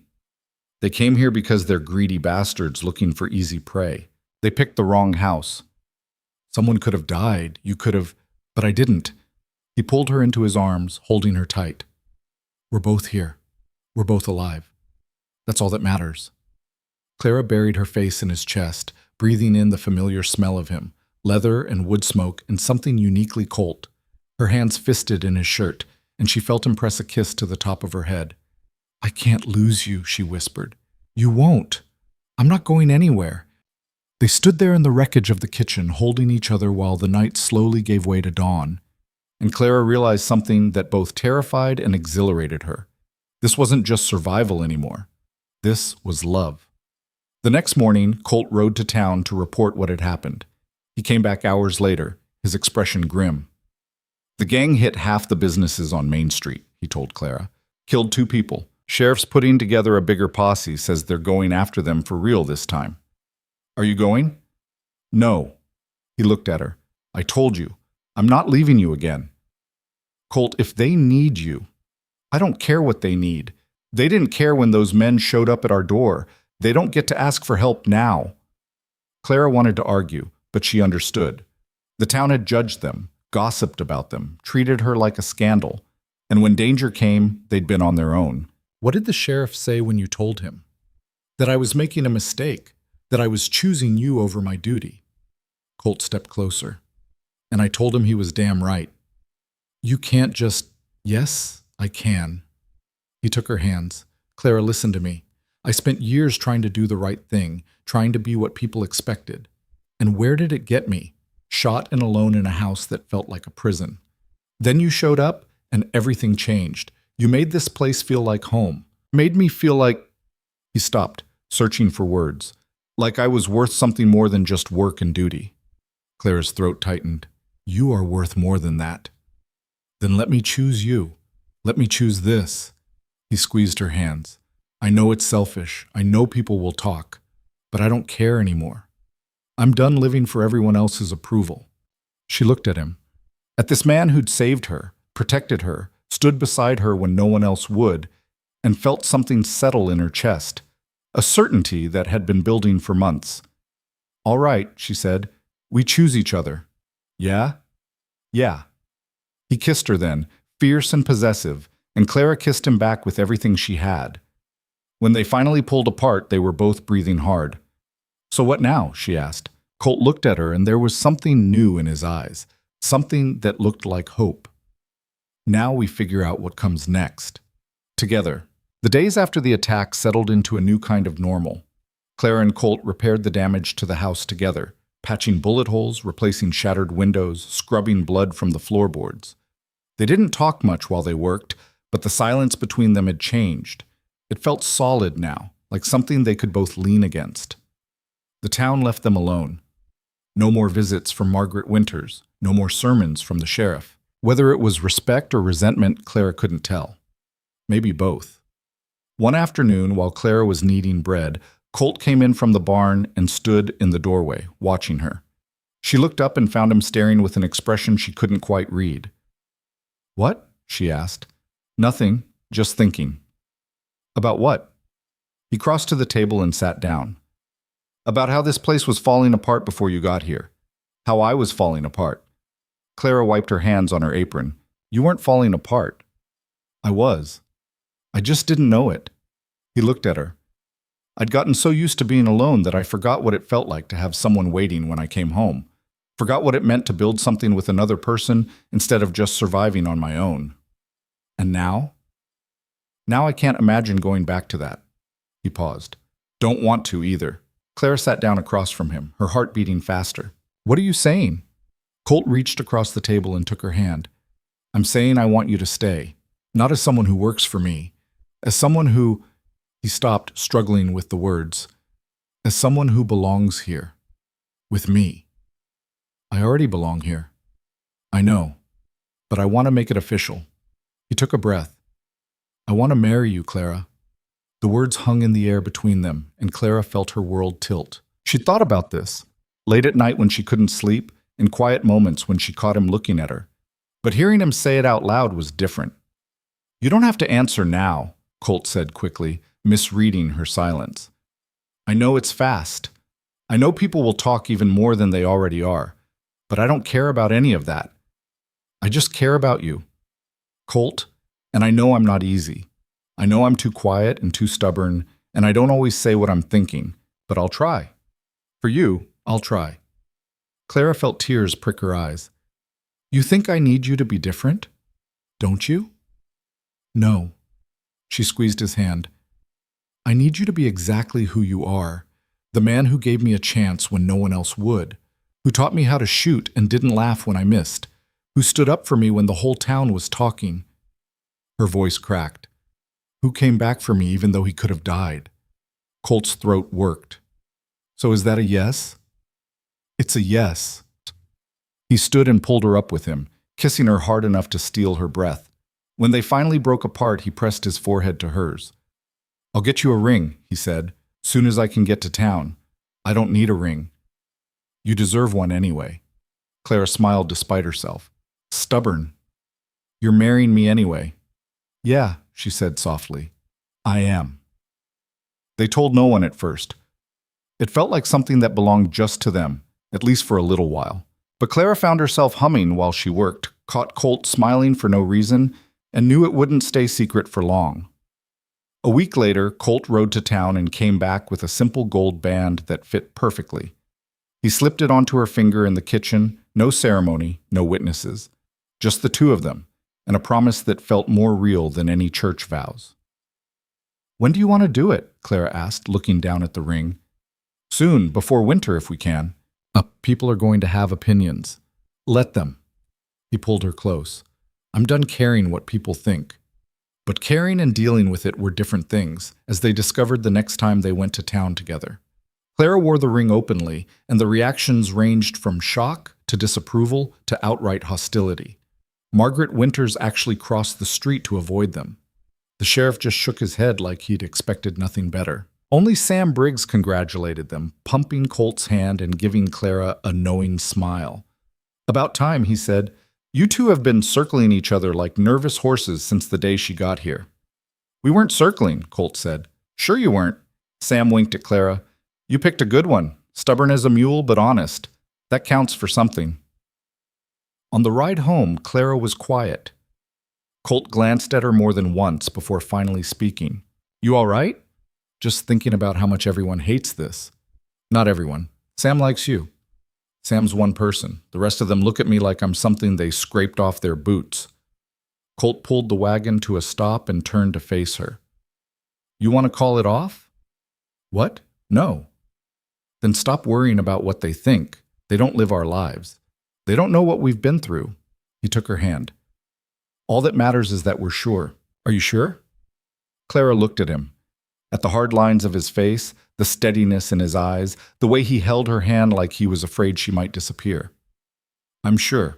Speaker 1: "They came here because they're greedy bastards looking for easy prey. They picked the wrong house." "Someone could have died. You could have, but I didn't." He pulled her into his arms, holding her tight. "We're both here. We're both alive. That's all that matters." Clara buried her face in his chest, breathing in the familiar smell of him, leather and wood smoke and something uniquely Colt. Her hands fisted in his shirt, and she felt him press a kiss to the top of her head. "I can't lose you," she whispered. "You won't. I'm not going anywhere." They stood there in the wreckage of the kitchen, holding each other while the night slowly gave way to dawn. And Clara realized something that both terrified and exhilarated her. This wasn't just survival anymore. This was love. The next morning, Colt rode to town to report what had happened. He came back hours later, his expression grim. "The gang hit half the businesses on Main Street," he told Clara. "Killed 2 people. Sheriff's putting together a bigger posse, says they're going after them for real this time." "Are you going?" "No." He looked at her. "I told you. I'm not leaving you again." "Colt, if they need you..." "I don't care what they need. They didn't care when those men showed up at our door. They don't get to ask for help now." Clara wanted to argue, but she understood. The town had judged them, gossiped about them, treated her like a scandal. And when danger came, they'd been on their own. "What did the sheriff say when you told him?" "That I was making a mistake, that I was choosing you over my duty." Colt stepped closer. "And I told him he was damn right. You can't just..." "Yes, I can." He took her hands. "Clara, listen to me. I spent years trying to do the right thing, trying to be what people expected. And where did it get me? Shot and alone in a house that felt like a prison. Then you showed up, and everything changed. You made this place feel like home. Made me feel like..." He stopped, searching for words. "Like I was worth something more than just work and duty." Clara's throat tightened. "You are worth more than that." "Then let me choose you. Let me choose this." He squeezed her hands. "I know it's selfish. I know people will talk. But I don't care anymore. I'm done living for everyone else's approval." She looked at him. At this man who'd saved her, protected her, stood beside her when no one else would, and felt something settle in her chest. A certainty that had been building for months. "All right," she said. "We choose each other." "Yeah?" "Yeah." He kissed her then, fierce and possessive, and Clara kissed him back with everything she had. When they finally pulled apart, they were both breathing hard. "So what now?" she asked. Colt looked at her, and there was something new in his eyes, something that looked like hope. "Now we figure out what comes next. Together." The days after the attack settled into a new kind of normal. Clara and Colt repaired the damage to the house together, patching bullet holes, replacing shattered windows, scrubbing blood from the floorboards. They didn't talk much while they worked, but the silence between them had changed. It felt solid now, like something they could both lean against. The town left them alone. No more visits from Margaret Winters, no more sermons from the sheriff. Whether it was respect or resentment, Clara couldn't tell. Maybe both. One afternoon, while Clara was kneading bread, Colt came in from the barn and stood in the doorway, watching her. She looked up and found him staring with an expression she couldn't quite read. "What?" she asked. "Nothing, just thinking." "About what?" He crossed to the table and sat down. "About how this place was falling apart before you got here. How I was falling apart." Clara wiped her hands on her apron. "You weren't falling apart." "I was. I just didn't know it." He looked at her. "I'd gotten so used to being alone that I forgot what it felt like to have someone waiting when I came home. Forgot what it meant to build something with another person instead of just surviving on my own. And now? Now I can't imagine going back to that." He paused. "Don't want to either." Clara sat down across from him, her heart beating faster. "What are you saying?" Colt reached across the table and took her hand. "I'm saying I want you to stay. Not as someone who works for me. As someone who—" He stopped, struggling with the words. "As someone who belongs here. With me. I already belong here. I know. But I want to make it official." He took a breath. "I want to marry you, Clara." The words hung in the air between them, and Clara felt her world tilt. She'd thought about this, late at night when she couldn't sleep, in quiet moments when she caught him looking at her. But hearing him say it out loud was different. "You don't have to answer now," Colt said quickly, misreading her silence. "I know it's fast. I know people will talk even more than they already are, but I don't care about any of that. I just care about you, Colt, and I know I'm not easy. I know I'm too quiet and too stubborn, and I don't always say what I'm thinking, but I'll try. For you, I'll try." Clara felt tears prick her eyes. "You think I need you to be different? Don't you?" "No." She squeezed his hand. "I need you to be exactly who you are, the man who gave me a chance when no one else would, who taught me how to shoot and didn't laugh when I missed, who stood up for me when the whole town was talking." Her voice cracked. "Who came back for me even though he could have died." Colt's throat worked. "So is that a yes?" "It's a yes." He stood and pulled her up with him, kissing her hard enough to steal her breath. When they finally broke apart, he pressed his forehead to hers. "I'll get you a ring," he said, "soon as I can get to town. I don't need a ring. You deserve one anyway." Clara smiled despite herself. "Stubborn. You're marrying me anyway." "Yeah," she said softly. "I am." They told no one at first. It felt like something that belonged just to them, at least for a little while. But Clara found herself humming while she worked, caught Colt smiling for no reason, and knew it wouldn't stay secret for long. A week later, Colt rode to town and came back with a simple gold band that fit perfectly. He slipped it onto her finger in the kitchen, no ceremony, no witnesses. Just the two of them, and a promise that felt more real than any church vows. "When do you want to do it?" Clara asked, looking down at the ring. "Soon, before winter if we can." People are going to have opinions. Let them." He pulled her close. "I'm done caring what people think." But caring and dealing with it were different things, as they discovered the next time they went to town together. Clara wore the ring openly, and the reactions ranged from shock to disapproval to outright hostility. Margaret Winters actually crossed the street to avoid them. The sheriff just shook his head like he'd expected nothing better. Only Sam Briggs congratulated them, pumping Colt's hand and giving Clara a knowing smile. "About time," he said. "You two have been circling each other like nervous horses since the day she got here." "We weren't circling," Colt said. "Sure you weren't." Sam winked at Clara. "You picked a good one. Stubborn as a mule, but honest. That counts for something." On the ride home, Clara was quiet. Colt glanced at her more than once before finally speaking. "You all right?" "Just thinking about how much everyone hates this." "Not everyone. Sam likes you." "Sam's one person. The rest of them look at me like I'm something they scraped off their boots." Colt pulled the wagon to a stop and turned to face her. "You want to call it off?" "What? No. Then stop worrying about what they think. They don't live our lives. They don't know what we've been through. He took her hand. All that matters is that we're sure. Are you sure? Clara looked at him. At the hard lines of his face, the steadiness in his eyes, the way he held her hand like he was afraid she might disappear. I'm sure.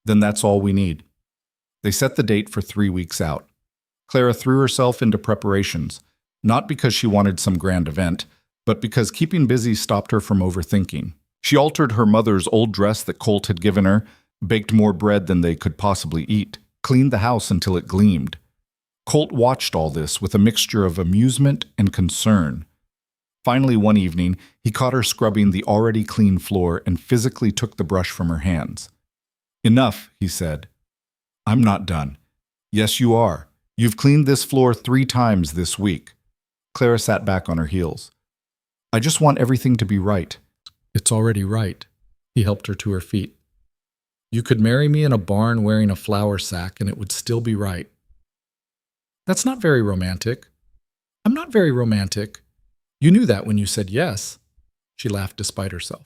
Speaker 1: Then that's all we need. They set the date for 3 weeks out. Clara threw herself into preparations, not because she wanted some grand event, but because keeping busy stopped her from overthinking. She altered her mother's old dress that Colt had given her, baked more bread than they could possibly eat, cleaned the house until it gleamed. Colt watched all this with a mixture of amusement and concern. Finally, one evening, he caught her scrubbing the already clean floor and physically took the brush from her hands. Enough, he said. I'm not done. Yes, you are. You've cleaned this floor 3 times this week. Clara sat back on her heels. I just want everything to be right. It's already right. He helped her to her feet. You could marry me in a barn wearing a flour sack and it would still be right. That's not very romantic. I'm not very romantic. You knew that when you said yes. She laughed despite herself.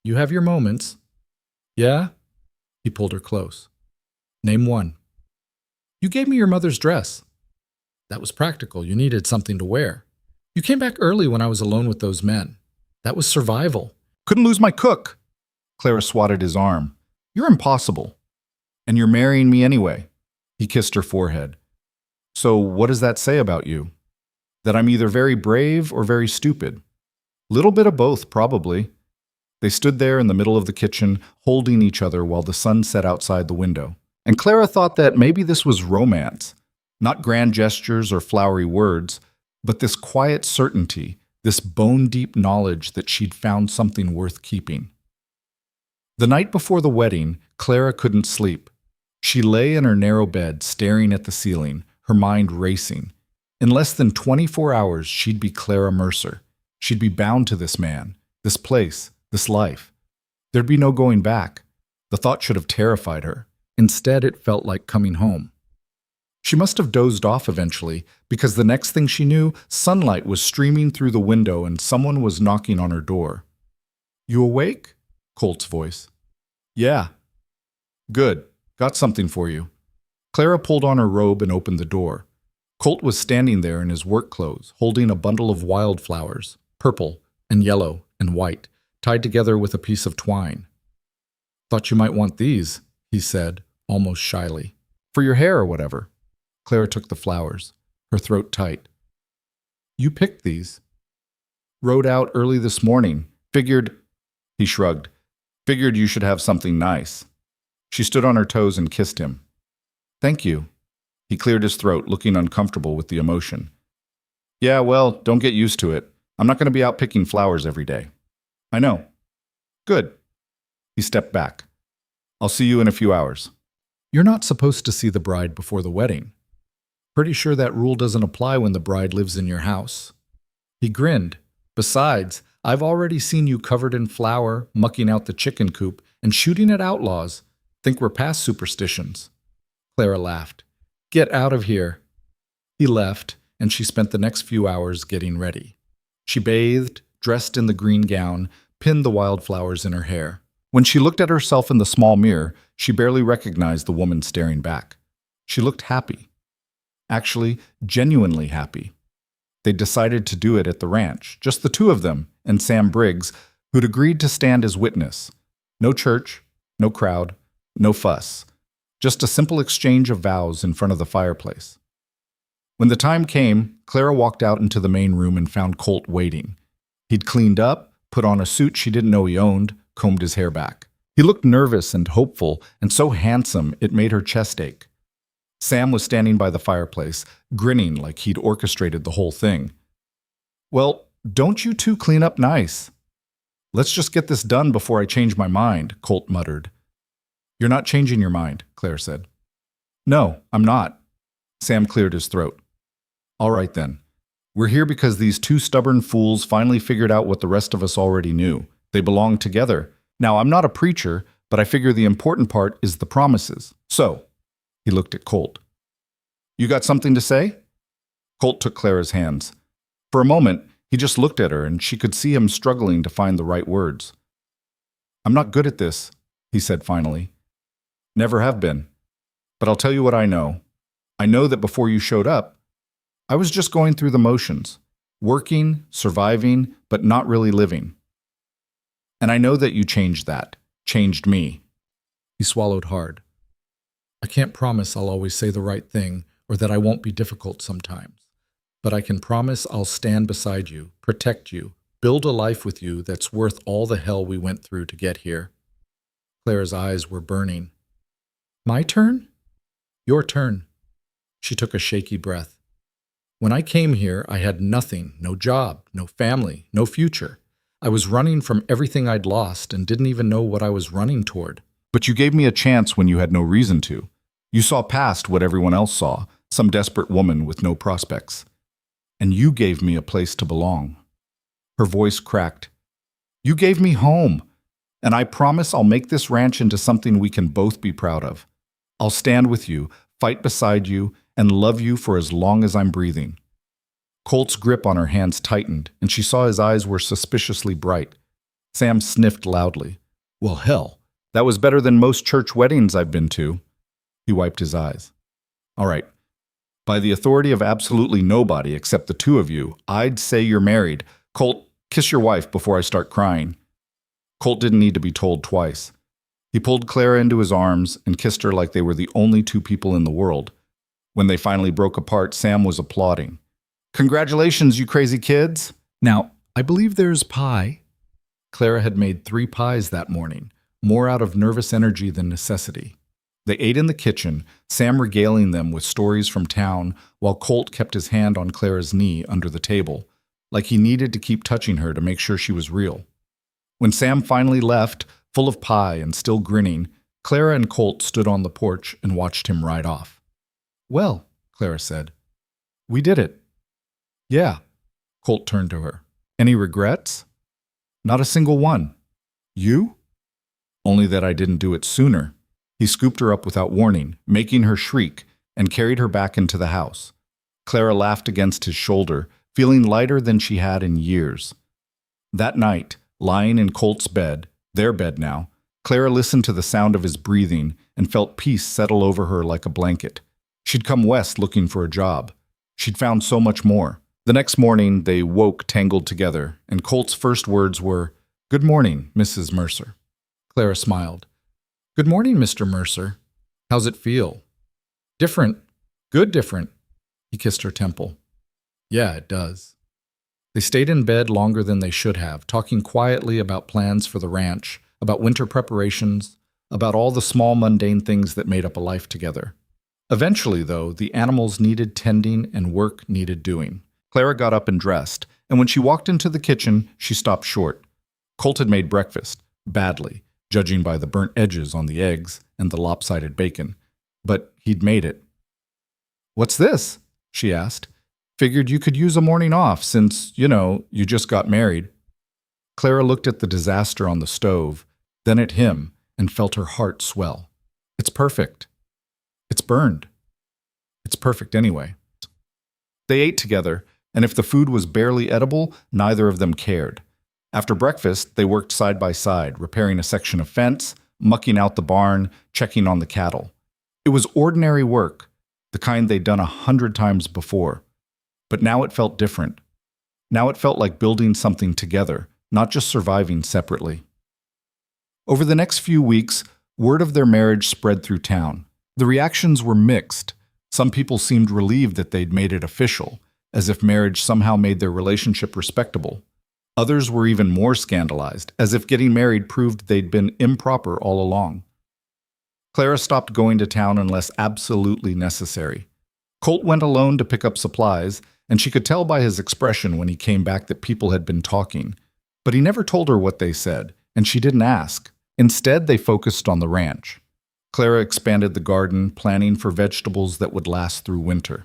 Speaker 1: You have your moments. Yeah? He pulled her close. Name one. You gave me your mother's dress. That was practical. You needed something to wear. You came back early when I was alone with those men. That was survival. Couldn't lose my cook. Clara swatted his arm. You're impossible. And you're marrying me anyway. He kissed her forehead. So what does that say about you? That I'm either very brave or very stupid. Little bit of both, probably. They stood there in the middle of the kitchen, holding each other while the sun set outside the window. And Clara thought that maybe this was romance. Not grand gestures or flowery words, but this quiet certainty, this bone-deep knowledge that she'd found something worth keeping. The night before the wedding, Clara couldn't sleep. She lay in her narrow bed, staring at the ceiling, her mind racing. In less than 24 hours, she'd be Clara Mercer. She'd be bound to this man, this place, this life. There'd be no going back. The thought should have terrified her. Instead, it felt like coming home. She must have dozed off eventually, because the next thing she knew, sunlight was streaming through the window and someone was knocking on her door. You awake? Colt's voice. Yeah. Good. Got something for you. Clara pulled on her robe and opened the door. Colt was standing there in his work clothes, holding a bundle of wildflowers, purple and yellow and white, tied together with a piece of twine. Thought you might want these, he said, almost shyly. For your hair or whatever. Clara took the flowers, her throat tight. You picked these. Rode out early this morning. Figured, he shrugged, figured you should have something nice. She stood on her toes and kissed him. Thank you. He cleared his throat, looking uncomfortable with the emotion. Yeah, well, don't get used to it. I'm not going to be out picking flowers every day. I know. Good. He stepped back. I'll see you in a few hours. You're not supposed to see the bride before the wedding. Pretty sure that rule doesn't apply when the bride lives in your house. He grinned. Besides, I've already seen you covered in flour, mucking out the chicken coop, and shooting at outlaws. Think we're past superstitions. Clara laughed. Get out of here. He left, and she spent the next few hours getting ready. She bathed, dressed in the green gown, pinned the wildflowers in her hair. When she looked at herself in the small mirror, she barely recognized the woman staring back. She looked happy. Actually, genuinely happy. They'd decided to do it at the ranch, just the two of them and Sam Briggs, who'd agreed to stand as witness. No church, no crowd, no fuss. Just a simple exchange of vows in front of the fireplace. When the time came, Clara walked out into the main room and found Colt waiting. He'd cleaned up, put on a suit she didn't know he owned, combed his hair back. He looked nervous and hopeful, and so handsome it made her chest ache. Sam was standing by the fireplace, grinning like he'd orchestrated the whole thing. Well, don't you two clean up nice? Let's just get this done before I change my mind, Colt muttered. You're not changing your mind, Claire said. No, I'm not. Sam cleared his throat. All right then. We're here because these two stubborn fools finally figured out what the rest of us already knew. They belong together. Now, I'm not a preacher, but I figure the important part is the promises. So, he looked at Colt. You got something to say? Colt took Clara's hands. For a moment, He just looked at her, and she could see him struggling to find the right words. "I'm not good at this," he said finally. "Never have been. But I'll tell you what I know. I know that before you showed up, I was just going through the motions, working, surviving, but not really living. And I know that you changed that, changed me." He swallowed hard. "I can't promise I'll always say the right thing or that I won't be difficult sometimes. But I can promise I'll stand beside you, protect you, build a life with you that's worth all the hell we went through to get here." Clara's eyes were burning. "My turn?" "Your turn." She took a shaky breath. "When I came here, I had nothing, no job, no family, no future. I was running from everything I'd lost and didn't even know what I was running toward. But you gave me a chance when you had no reason to. You saw past what everyone else saw, some desperate woman with no prospects. And you gave me a place to belong." Her voice cracked. "You gave me home. And I promise I'll make this ranch into something we can both be proud of. I'll stand with you, fight beside you, and love you for as long as I'm breathing." Colt's grip on her hands tightened, and she saw his eyes were suspiciously bright. Sam sniffed loudly. "Well, hell, that was better than most church weddings I've been to." He wiped his eyes. "All right. By the authority of absolutely nobody except the two of you, I'd say you're married. Colt, kiss your wife before I start crying." Colt didn't need to be told twice. He pulled Clara into his arms and kissed her like they were the only two people in the world. When they finally broke apart, Sam was applauding. "Congratulations, you crazy kids. Now, I believe there's pie." Clara had made 3 pies that morning, more out of nervous energy than necessity. They ate in the kitchen, Sam regaling them with stories from town, while Colt kept his hand on Clara's knee under the table, like he needed to keep touching her to make sure she was real. When Sam finally left, full of pie and still grinning, Clara and Colt stood on the porch and watched him ride off. "Well," Clara said, "we did it." "Yeah." Colt turned to her. "Any regrets?" "Not a single one." "You?" "Only that I didn't do it sooner." He scooped her up without warning, making her shriek, and carried her back into the house. Clara laughed against his shoulder, feeling lighter than she had in years. That night, lying in Colt's bed, their bed now, Clara listened to the sound of his breathing and felt peace settle over her like a blanket. She'd come west looking for a job. She'd found so much more. The next morning, they woke tangled together, and Colt's first words were, "Good morning, Mrs. Mercer." Clara smiled. "Good morning, Mr. Mercer. How's it feel?" "Different. Good different." He kissed her temple. "Yeah, it does." They stayed in bed longer than they should have, talking quietly about plans for the ranch, about winter preparations, about all the small mundane things that made up a life together. Eventually, though, the animals needed tending and work needed doing. Clara got up and dressed, and when she walked into the kitchen, she stopped short. Colt had made breakfast, badly, judging by the burnt edges on the eggs and the lopsided bacon. But he'd made it. "What's this?" she asked. "Figured you could use a morning off since, you just got married." Clara looked at the disaster on the stove, then at him, and felt her heart swell. "It's perfect." "It's burned." "It's perfect anyway." They ate together, and if the food was barely edible, neither of them cared. After breakfast, they worked side by side, repairing a section of fence, mucking out the barn, checking on the cattle. It was ordinary work, the kind they'd done 100 times before. But now it felt different. Now it felt like building something together, not just surviving separately. Over the next few weeks, word of their marriage spread through town. The reactions were mixed. Some people seemed relieved that they'd made it official, as if marriage somehow made their relationship respectable. Others were even more scandalized, as if getting married proved they'd been improper all along. Clara stopped going to town unless absolutely necessary. Colt went alone to pick up supplies, and she could tell by his expression when he came back that people had been talking. But he never told her what they said, and she didn't ask. Instead, they focused on the ranch. Clara expanded the garden, planning for vegetables that would last through winter.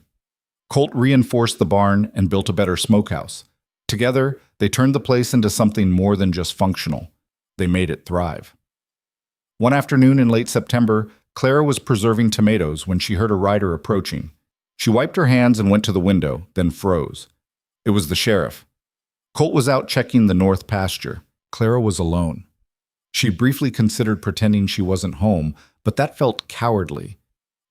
Speaker 1: Colt reinforced the barn and built a better smokehouse. Together, they turned the place into something more than just functional. They made it thrive. One afternoon in late September, Clara was preserving tomatoes when she heard a rider approaching. She wiped her hands and went to the window, then froze. It was the sheriff. Colt was out checking the north pasture. Clara was alone. She briefly considered pretending she wasn't home, but that felt cowardly.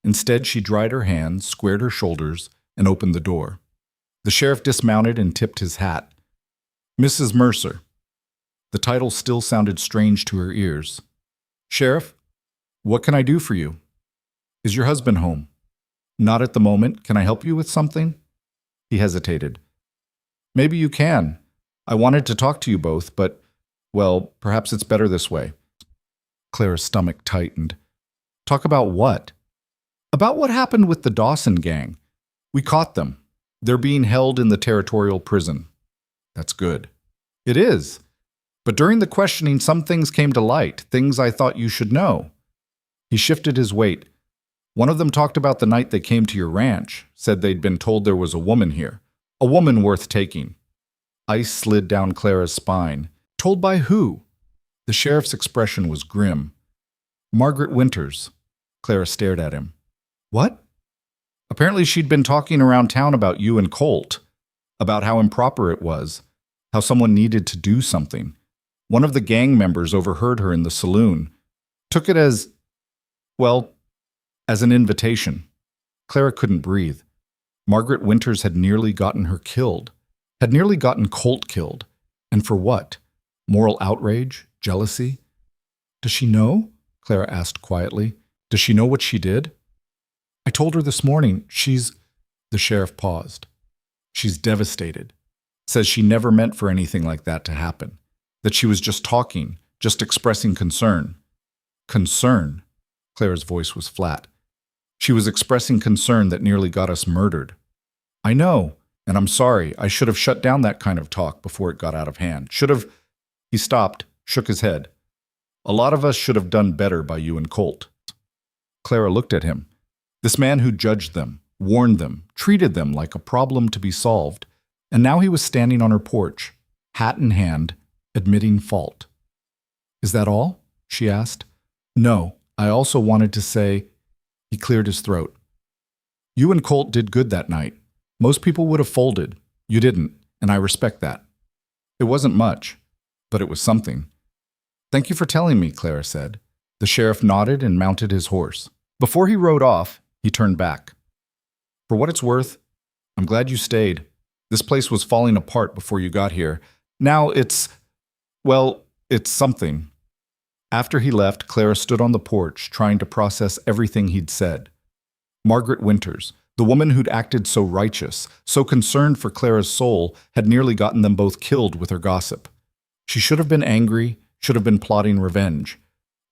Speaker 1: Instead, she dried her hands, squared her shoulders, and opened the door. The sheriff dismounted and tipped his hat. Mrs. Mercer. The title still sounded strange to her ears. Sheriff, what can I do for you? Is your husband home? Not at the moment. Can I help you with something? He hesitated. Maybe you can. I wanted to talk to you both, but, well, perhaps it's better this way. Clara's stomach tightened. Talk about what? About what happened with the Dawson gang. We caught them. They're being held in the territorial prison. That's good. It is. But during the questioning, some things came to light, things I thought you should know. He shifted his weight. One of them talked about the night they came to your ranch, said they'd been told there was a woman here, a woman worth taking. Ice slid down Clara's spine. Told by who? The sheriff's expression was grim. Margaret Winters. Clara stared at him. What? Apparently she'd been talking around town about you and Colt, about how improper it was, how someone needed to do something. One of the gang members overheard her in the saloon. Took it as, well, as an invitation. Clara couldn't breathe. Margaret Winters had nearly gotten her killed, had nearly gotten Colt killed. And for what? Moral outrage? Jealousy? Does she know? Clara asked quietly. Does she know what she did? I told her this morning. The sheriff paused. She's devastated. Says she never meant for anything like that to happen. That she was just talking, just expressing concern. Concern? Clara's voice was flat. She was expressing concern that nearly got us murdered. I know, and I'm sorry. I should have shut down that kind of talk before it got out of hand. Should have... He stopped, shook his head. A lot of us should have done better by you and Colt. Clara looked at him. This man who judged them, warned them, treated them like a problem to be solved. And now he was standing on her porch, hat in hand, admitting fault. Is that all? She asked. No, I also wanted to say... He cleared his throat. You and Colt did good that night. Most people would have folded. You didn't, and I respect that. It wasn't much, but it was something. Thank you for telling me, Clara said. The sheriff nodded and mounted his horse. Before he rode off, he turned back. For what it's worth, I'm glad you stayed. This place was falling apart before you got here. Now it's something. After he left, Clara stood on the porch, trying to process everything he'd said. Margaret Winters, the woman who'd acted so righteous, so concerned for Clara's soul, had nearly gotten them both killed with her gossip. She should have been angry, should have been plotting revenge.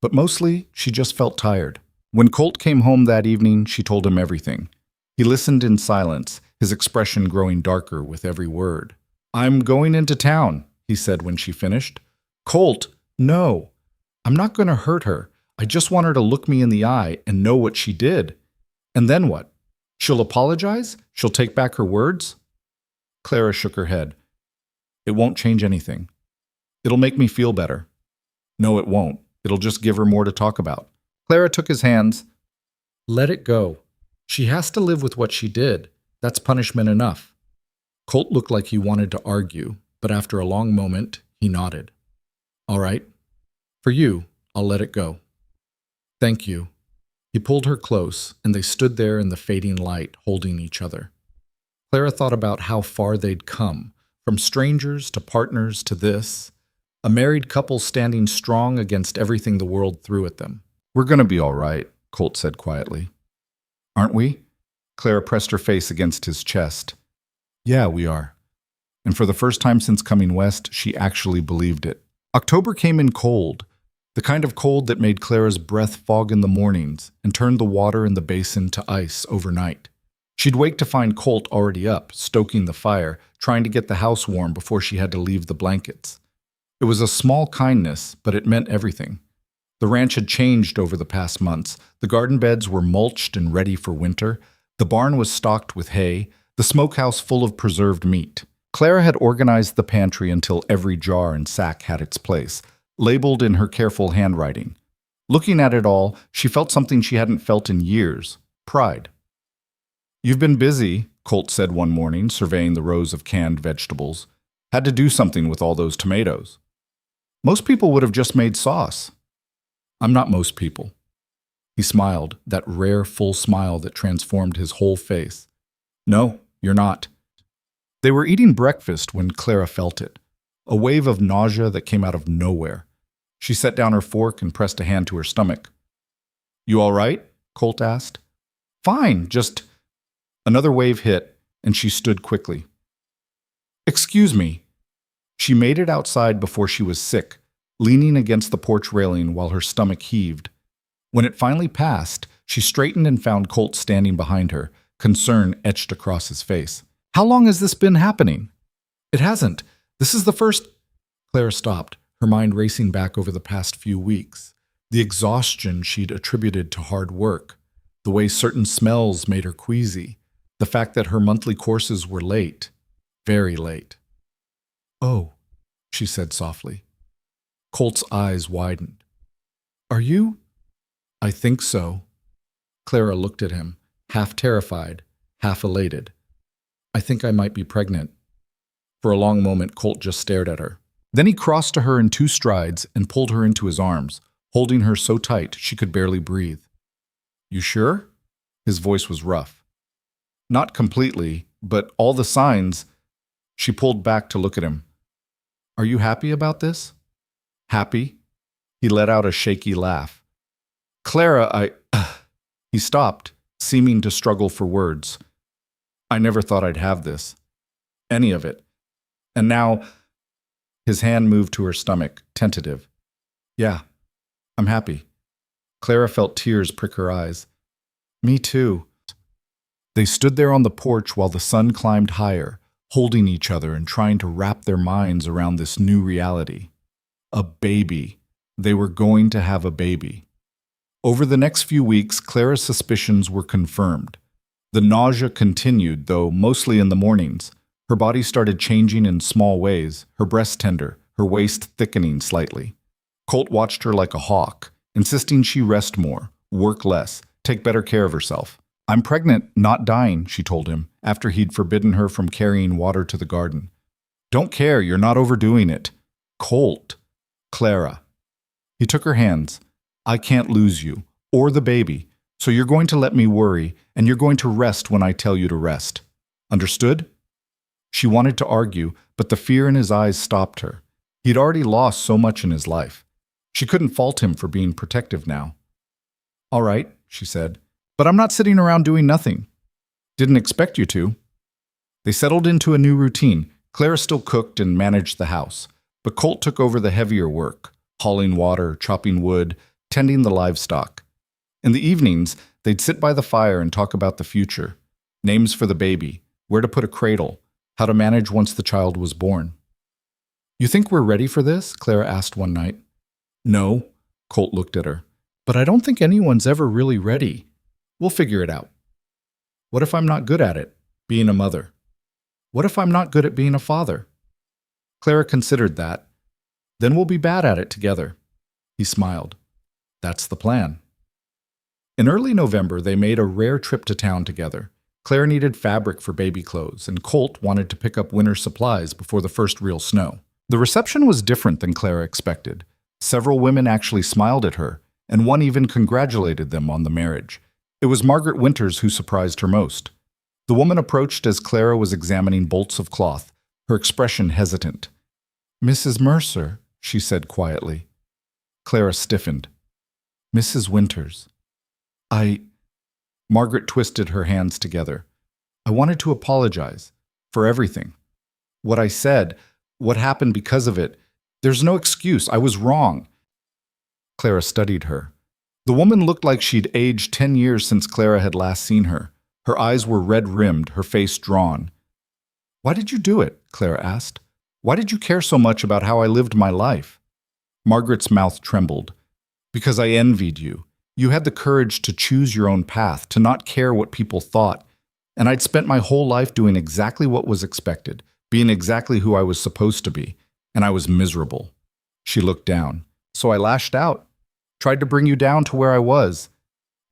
Speaker 1: But mostly, she just felt tired. When Colt came home that evening, she told him everything. He listened in silence, his expression growing darker with every word. I'm going into town, he said when she finished. Colt, no. I'm not going to hurt her. I just want her to look me in the eye and know what she did. And then what? She'll apologize? She'll take back her words? Clara shook her head. It won't change anything. It'll make me feel better. No, it won't. It'll just give her more to talk about. Clara took his hands. Let it go. She has to live with what she did. That's punishment enough. Colt looked like he wanted to argue, but after a long moment, he nodded. All right. For you, I'll let it go. Thank you. He pulled her close, and they stood there in the fading light, holding each other. Clara thought about how far they'd come, from strangers to partners to this, a married couple standing strong against everything the world threw at them. We're going to be all right, Colt said quietly. Aren't we? Clara pressed her face against his chest. Yeah, we are. And for the first time since coming west, she actually believed it. October came in cold, the kind of cold that made Clara's breath fog in the mornings and turned the water in the basin to ice overnight. She'd wake to find Colt already up, stoking the fire, trying to get the house warm before she had to leave the blankets. It was a small kindness, but it meant everything. The ranch had changed over the past months. The garden beds were mulched and ready for winter. The barn was stocked with hay, the smokehouse full of preserved meat. Clara had organized the pantry until every jar and sack had its place, labeled in her careful handwriting. Looking at it all, she felt something she hadn't felt in years: pride. You've been busy, Colt said one morning, surveying the rows of canned vegetables. Had to do something with all those tomatoes. Most people would have just made sauce. I'm not most people. He smiled, that rare, full smile that transformed his whole face. No, you're not. They were eating breakfast when Clara felt it, a wave of nausea that came out of nowhere. She set down her fork and pressed a hand to her stomach. You all right? Colt asked. Fine, just... Another wave hit, and she stood quickly. Excuse me. She made it outside before she was sick, leaning against the porch railing while her stomach heaved. When it finally passed, she straightened and found Colt standing behind her, concern etched across his face. How long has this been happening? It hasn't. This is the first... Clara stopped, her mind racing back over the past few weeks. The exhaustion she'd attributed to hard work, the way certain smells made her queasy, the fact that her monthly courses were late, very late. Oh, she said softly. Colt's eyes widened. Are you? I think so. Clara looked at him, half terrified, half elated. I think I might be pregnant. For a long moment, Colt just stared at her. Then he crossed to her in 2 strides and pulled her into his arms, holding her so tight she could barely breathe. You sure? His voice was rough. Not completely, but all the signs... She pulled back to look at him. Are you happy about this? Happy? He let out a shaky laugh. Clara, He stopped, seeming to struggle for words. I never thought I'd have this. Any of it. And now... His hand moved to her stomach, tentative. Yeah, I'm happy. Clara felt tears prick her eyes. Me too. They stood there on the porch while the sun climbed higher, holding each other and trying to wrap their minds around this new reality. A baby. They were going to have a baby. Over the next few weeks, Clara's suspicions were confirmed. The nausea continued, though mostly in the mornings. Her body started changing in small ways, her breasts tender, her waist thickening slightly. Colt watched her like a hawk, insisting she rest more, work less, take better care of herself. I'm pregnant, not dying, she told him, after he'd forbidden her from carrying water to the garden. Don't care, you're not overdoing it. Colt. Clara. He took her hands. I can't lose you, or the baby, so you're going to let me worry, and you're going to rest when I tell you to rest. Understood? She wanted to argue, but the fear in his eyes stopped her. He'd already lost so much in his life. She couldn't fault him for being protective now. All right, she said, but I'm not sitting around doing nothing. Didn't expect you to. They settled into a new routine. Clara still cooked and managed the house, but Colt took over the heavier work, hauling water, chopping wood, tending the livestock. In the evenings, they'd sit by the fire and talk about the future, names for the baby, where to put a cradle, how to manage once the child was born. You think we're ready for this? Clara asked one night. No, Colt looked at her. But I don't think anyone's ever really ready. We'll figure it out. What if I'm not good at it, being a mother? What if I'm not good at being a father? Clara considered that. Then we'll be bad at it together. He smiled. That's the plan. In early November, they made a rare trip to town together. Clara needed fabric for baby clothes, and Colt wanted to pick up winter supplies before the first real snow. The reception was different than Clara expected. Several women actually smiled at her, and one even congratulated them on the marriage. It was Margaret Winters who surprised her most. The woman approached as Clara was examining bolts of cloth, her expression hesitant. Mrs. Mercer, she said quietly. Clara stiffened. Mrs. Winters. Margaret twisted her hands together. I wanted to apologize for everything. What I said, what happened because of it, there's no excuse. I was wrong. Clara studied her. The woman looked like she'd aged 10 years since Clara had last seen her. Her eyes were red-rimmed, her face drawn. Why did you do it? Clara asked. Why did you care so much about how I lived my life? Margaret's mouth trembled. Because I envied you. You had the courage to choose your own path, to not care what people thought. And I'd spent my whole life doing exactly what was expected, being exactly who I was supposed to be. And I was miserable. She looked down. So I lashed out, tried to bring you down to where I was,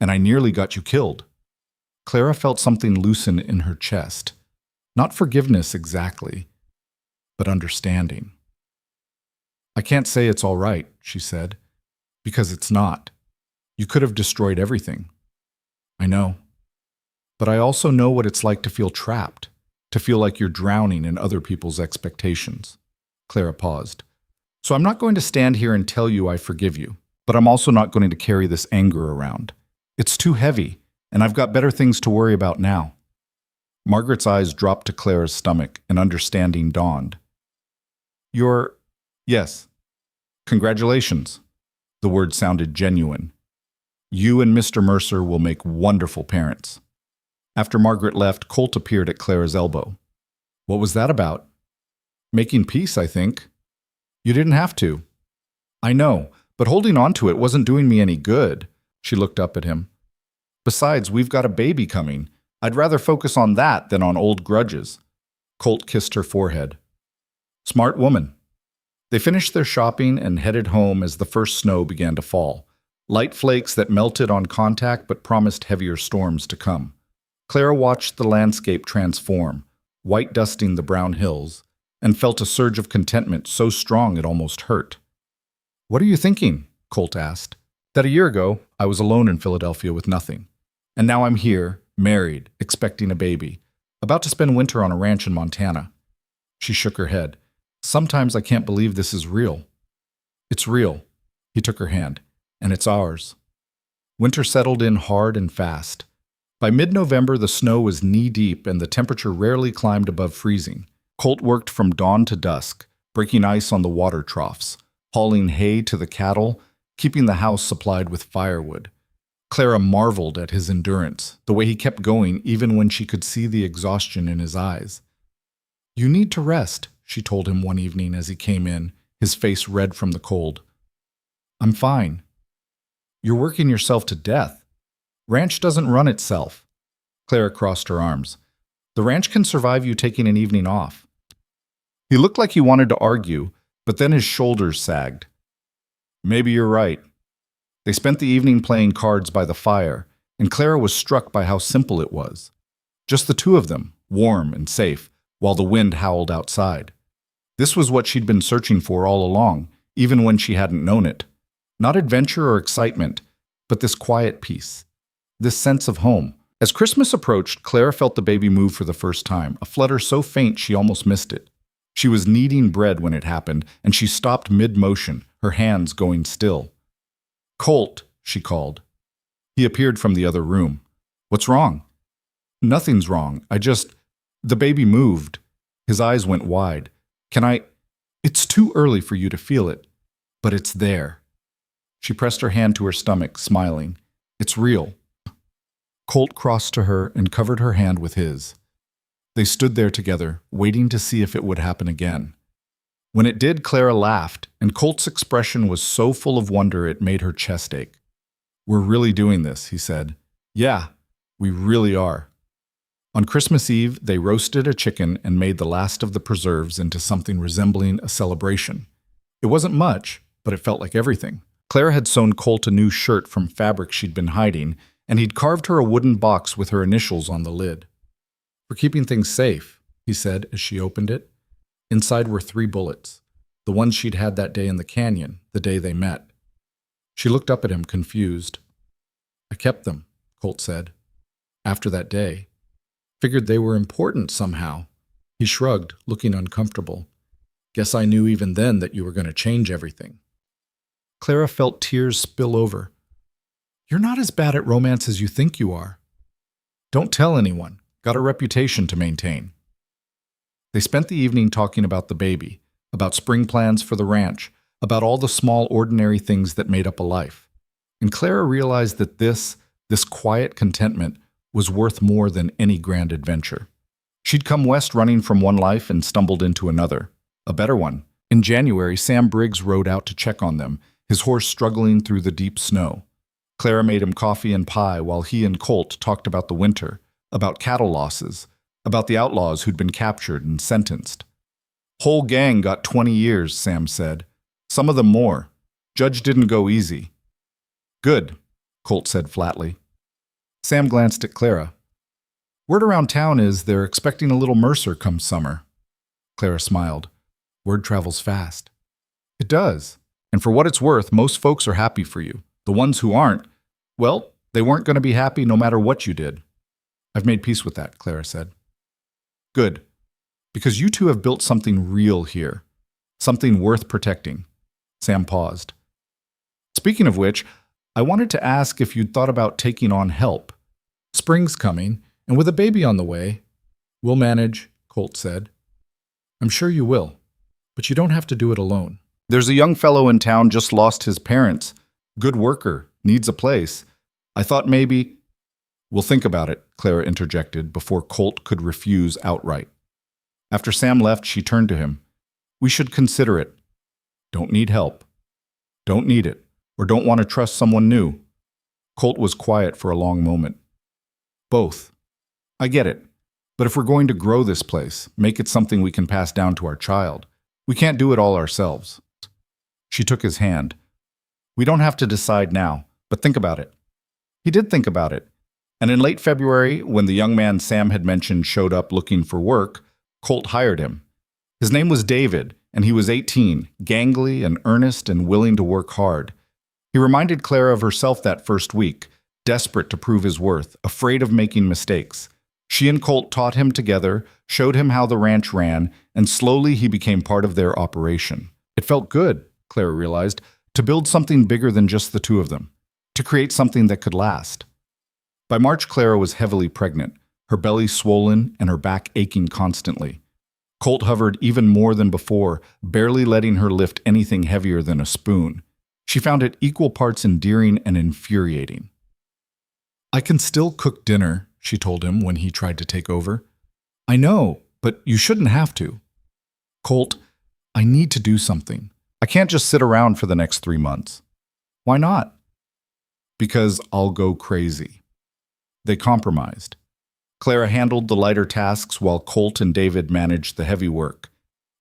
Speaker 1: and I nearly got you killed. Clara felt something loosen in her chest. Not forgiveness exactly. but understanding. I can't say it's all right, she said, because it's not. You could have destroyed everything. I know. But I also know what it's like to feel trapped, to feel like you're drowning in other people's expectations. Clara paused. So I'm not going to stand here and tell you I forgive you, but I'm also not going to carry this anger around. It's too heavy, and I've got better things to worry about now. Margaret's eyes dropped to Clara's stomach, and understanding dawned. Yes. Congratulations. The word sounded genuine. You and Mr. Mercer will make wonderful parents. After Margaret left, Colt appeared at Clara's elbow. What was that about? Making peace, I think. You didn't have to. I know, but holding on to it wasn't doing me any good. She looked up at him. Besides, we've got a baby coming. I'd rather focus on that than on old grudges. Colt kissed her forehead. Smart woman. They finished their shopping and headed home as the first snow began to fall. Light flakes that melted on contact but promised heavier storms to come. Clara watched the landscape transform, white dusting the brown hills, and felt a surge of contentment so strong it almost hurt. What are you thinking? Colt asked. That a year ago, I was alone in Philadelphia with nothing. And now I'm here, married, expecting a baby, about to spend winter on a ranch in Montana. She shook her head. Sometimes I can't believe this is real. It's real. He took her hand. And it's ours. Winter settled in hard and fast. By mid-November, the snow was knee-deep and the temperature rarely climbed above freezing. Colt worked from dawn to dusk, breaking ice on the water troughs, hauling hay to the cattle, keeping the house supplied with firewood. Clara marveled at his endurance, the way he kept going even when she could see the exhaustion in his eyes. You need to rest, she told him one evening as he came in, his face red from the cold. I'm fine. You're working yourself to death. Ranch doesn't run itself. Clara crossed her arms. The ranch can survive you taking an evening off. He looked like he wanted to argue, but then his shoulders sagged. Maybe you're right. They spent the evening playing cards by the fire, and Clara was struck by how simple it was. Just the two of them, warm and safe, while the wind howled outside. This was what she'd been searching for all along, even when she hadn't known it. Not adventure or excitement, but this quiet peace, this sense of home. As Christmas approached, Clara felt the baby move for the first time, a flutter so faint she almost missed it. She was kneading bread when it happened, and she stopped mid-motion, her hands going still. Colt, she called. He appeared from the other room. What's wrong? Nothing's wrong. The baby moved. His eyes went wide. It's too early for you to feel it, but it's there. She pressed her hand to her stomach, smiling. It's real. Colt crossed to her and covered her hand with his. They stood there together, waiting to see if it would happen again. When it did, Clara laughed, and Colt's expression was so full of wonder it made her chest ache. We're really doing this, he said. Yeah, we really are. On Christmas Eve, they roasted a chicken and made the last of the preserves into something resembling a celebration. It wasn't much, but it felt like everything. Clara had sewn Colt a new shirt from fabric she'd been hiding, and he'd carved her a wooden box with her initials on the lid. For keeping things safe, he said as she opened it. Inside were 3 bullets, the ones she'd had that day in the canyon, the day they met. She looked up at him, confused. I kept them, Colt said. After that day. Figured they were important somehow. He shrugged, looking uncomfortable. Guess I knew even then that you were going to change everything. Clara felt tears spill over. You're not as bad at romance as you think you are. Don't tell anyone. Got a reputation to maintain. They spent the evening talking about the baby, about spring plans for the ranch, about all the small ordinary things that made up a life. And Clara realized that this quiet contentment was worth more than any grand adventure. She'd come west running from one life and stumbled into another, a better one. In January, Sam Briggs rode out to check on them, his horse struggling through the deep snow. Clara made him coffee and pie while he and Colt talked about the winter, about cattle losses, about the outlaws who'd been captured and sentenced. Whole gang got 20 years, Sam said. Some of them more. Judge didn't go easy. Good, Colt said flatly. Sam glanced at Clara. Word around town is they're expecting a little Mercer come summer. Clara smiled. Word travels fast. It does. And for what it's worth, most folks are happy for you. The ones who aren't, well, they weren't going to be happy no matter what you did. I've made peace with that, Clara said. Good. Because you two have built something real here. Something worth protecting. Sam paused. Speaking of which, I wanted to ask if you'd thought about taking on help. Spring's coming, and with a baby on the way, we'll manage, Colt said. I'm sure you will, but you don't have to do it alone. There's a young fellow in town just lost his parents. Good worker, needs a place. I thought maybe... We'll think about it, Clara interjected before Colt could refuse outright. After Sam left, she turned to him. We should consider it. Don't need help. Don't need it, or don't want to trust someone new. Colt was quiet for a long moment. Both. I get it. But if we're going to grow this place, make it something we can pass down to our child, we can't do it all ourselves. She took his hand. We don't have to decide now, but think about it. He did think about it. And in late February, when the young man Sam had mentioned showed up looking for work, Colt hired him. His name was David, and he was 18, gangly and earnest and willing to work hard. He reminded Clara of herself that first week, desperate to prove his worth, afraid of making mistakes. She and Colt taught him together, showed him how the ranch ran, and slowly he became part of their operation. It felt good, Clara realized, to build something bigger than just the two of them, to create something that could last. By March, Clara was heavily pregnant, her belly swollen and her back aching constantly. Colt hovered even more than before, barely letting her lift anything heavier than a spoon. She found it equal parts endearing and infuriating. I can still cook dinner, she told him when he tried to take over. I know, but you shouldn't have to. Colt, I need to do something. I can't just sit around for the next 3 months. Why not? Because I'll go crazy. They compromised. Clara handled the lighter tasks while Colt and David managed the heavy work.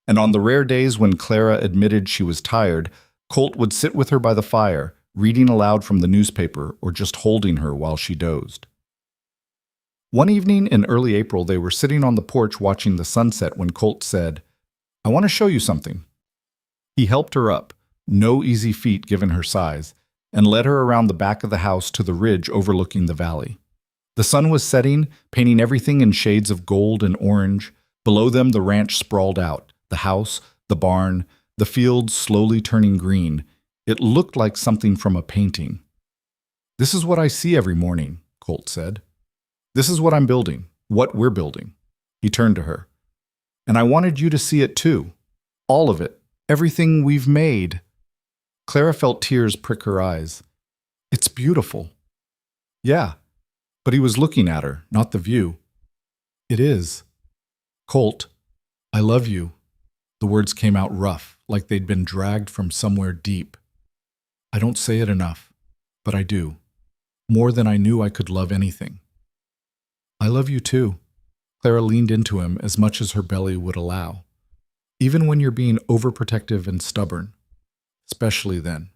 Speaker 1: And on the rare days when Clara admitted she was tired, Colt would sit with her by the fire, reading aloud from the newspaper or just holding her while she dozed. One evening in early April, they were sitting on the porch watching the sunset when Colt said, I want to show you something. He helped her up, no easy feat given her size, and led her around the back of the house to the ridge overlooking the valley. The sun was setting, painting everything in shades of gold and orange. Below them, the ranch sprawled out, the house, the barn, the fields slowly turning green. It looked like something from a painting. This is what I see every morning, Colt said. This is what I'm building, what we're building. He turned to her. And I wanted you to see it too. All of it. Everything we've made. Clara felt tears prick her eyes. It's beautiful. Yeah, but he was looking at her, not the view. It is. Colt, I love you. The words came out rough, like they'd been dragged from somewhere deep. I don't say it enough, but I do. More than I knew I could love anything. I love you too. Clara leaned into him as much as her belly would allow. Even when you're being overprotective and stubborn. Especially then.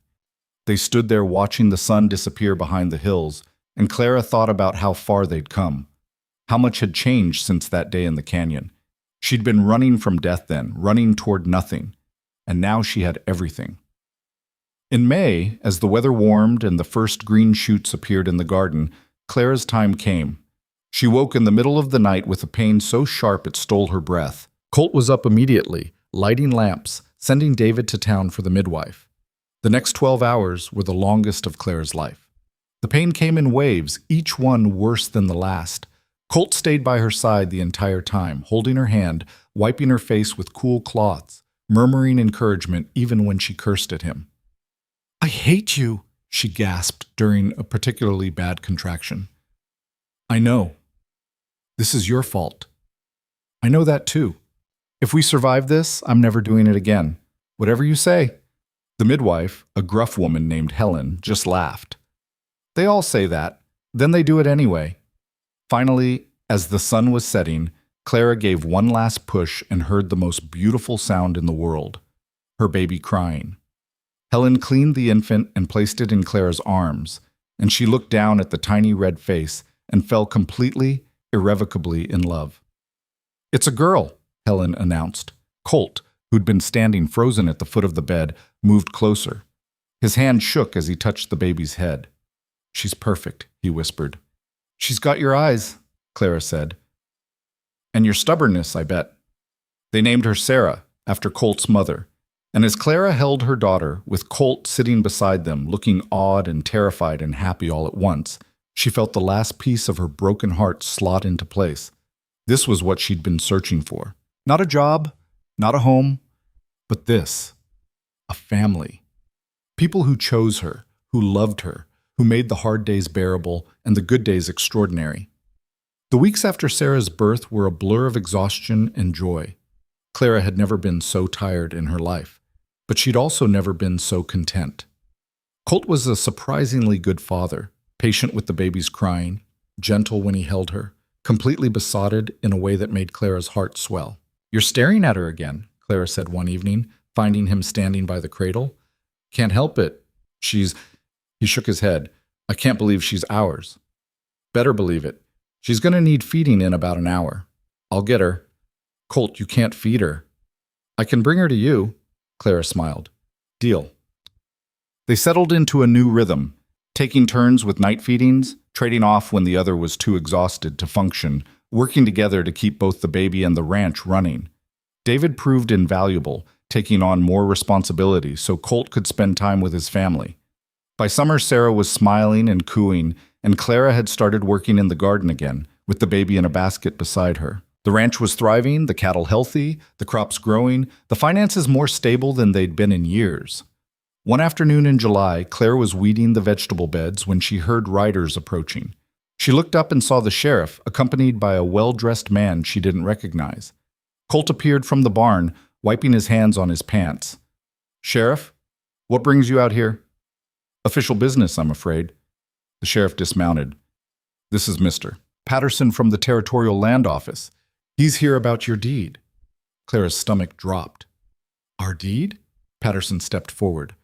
Speaker 1: They stood there watching the sun disappear behind the hills, and Clara thought about how far they'd come. How much had changed since that day in the canyon. She'd been running from death then, running toward nothing. And now she had everything. In May, as the weather warmed and the first green shoots appeared in the garden, Clara's time came. She woke in the middle of the night with a pain so sharp it stole her breath. Colt was up immediately, lighting lamps, sending David to town for the midwife. The next 12 hours were the longest of Clara's life. The pain came in waves, each one worse than the last. Colt stayed by her side the entire time, holding her hand, wiping her face with cool cloths, murmuring encouragement even when she cursed at him. I hate you, she gasped during a particularly bad contraction. I know. This is your fault. I know that too. If we survive this, I'm never doing it again. Whatever you say. The midwife, a gruff woman named Helen, just laughed. They all say that. Then they do it anyway. Finally, as the sun was setting, Clara gave one last push and heard the most beautiful sound in the world, her baby crying. Helen cleaned the infant and placed it in Clara's arms, and she looked down at the tiny red face and fell completely, irrevocably in love. It's a girl, Helen announced. Colt, who'd been standing frozen at the foot of the bed, moved closer. His hand shook as he touched the baby's head. "She's perfect," he whispered. "She's got your eyes," Clara said. "And your stubbornness, I bet." They named her Sarah, after Colt's mother, and as Clara held her daughter, with Colt sitting beside them, looking awed and terrified and happy all at once, she felt the last piece of her broken heart slot into place. This was what she'd been searching for. Not a job, not a home, but this. A family. People who chose her, who loved her, who made the hard days bearable and the good days extraordinary. The weeks after Sarah's birth were a blur of exhaustion and joy. Clara had never been so tired in her life, but she'd also never been so content. Colt was a surprisingly good father, patient with the baby's crying, gentle when he held her, completely besotted in a way that made Clara's heart swell. "You're staring at her again," Clara said one evening, finding him standing by the cradle. "Can't help it. He shook his head. "I can't believe she's ours." "Better believe it. She's going to need feeding in about an hour. I'll get her." "Colt, you can't feed her." "I can bring her to you," Clara smiled. "Deal." They settled into a new rhythm, taking turns with night feedings, trading off when the other was too exhausted to function, working together to keep both the baby and the ranch running. David proved invaluable, taking on more responsibility so Colt could spend time with his family. By summer, Sarah was smiling and cooing, and Clara had started working in the garden again, with the baby in a basket beside her. The ranch was thriving, the cattle healthy, the crops growing, the finances more stable than they'd been in years. One afternoon in July, Claire was weeding the vegetable beds when she heard riders approaching. She looked up and saw the sheriff, accompanied by a well-dressed man she didn't recognize. Colt appeared from the barn, wiping his hands on his pants. "Sheriff, what brings you out here?" "Official business, I'm afraid." The sheriff dismounted. "This is Mr. Patterson from the Territorial Land Office. He's here about your deed." Clara's stomach dropped. "Our deed?" Patterson stepped forward.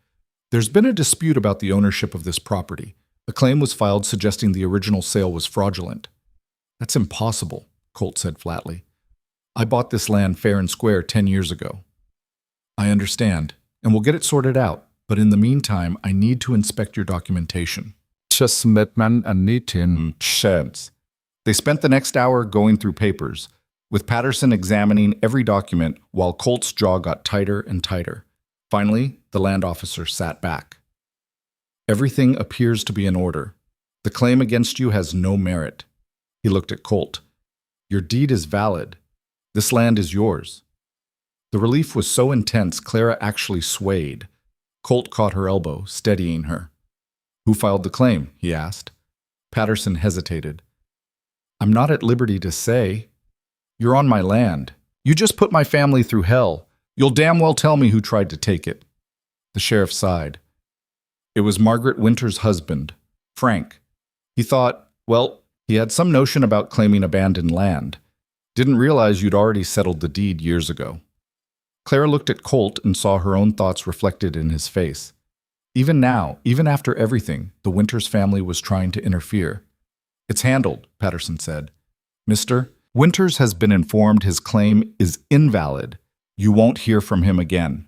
Speaker 1: "There's been a dispute about the ownership of this property. A claim was filed suggesting the original sale was fraudulent." "That's impossible," Colt said flatly. "I bought this land fair and square 10 years ago." "I understand, and we'll get it sorted out, but in the meantime, I need to inspect your documentation."
Speaker 2: Just met man and need in
Speaker 1: Sheds. They spent the next hour going through papers, with Patterson examining every document while Colt's jaw got tighter and tighter. Finally, the land officer sat back. "Everything appears to be in order. The claim against you has no merit." He looked at Colt. "Your deed is valid. This land is yours." The relief was so intense, Clara actually swayed. Colt caught her elbow, steadying her. "Who filed the claim?" he asked. Patterson hesitated. "I'm not at liberty to say. You're on my land. You just put my family through hell. You'll damn well tell me who tried to take it." The sheriff sighed. "It was Margaret Winter's husband, Frank. He thought, well, he had some notion about claiming abandoned land. Didn't realize you'd already settled the deed years ago." Clara looked at Colt and saw her own thoughts reflected in his face. Even now, even after everything, the Winters family was trying to interfere. "It's handled," Patterson said. "Mr. Winters has been informed his claim is invalid. You won't hear from him again."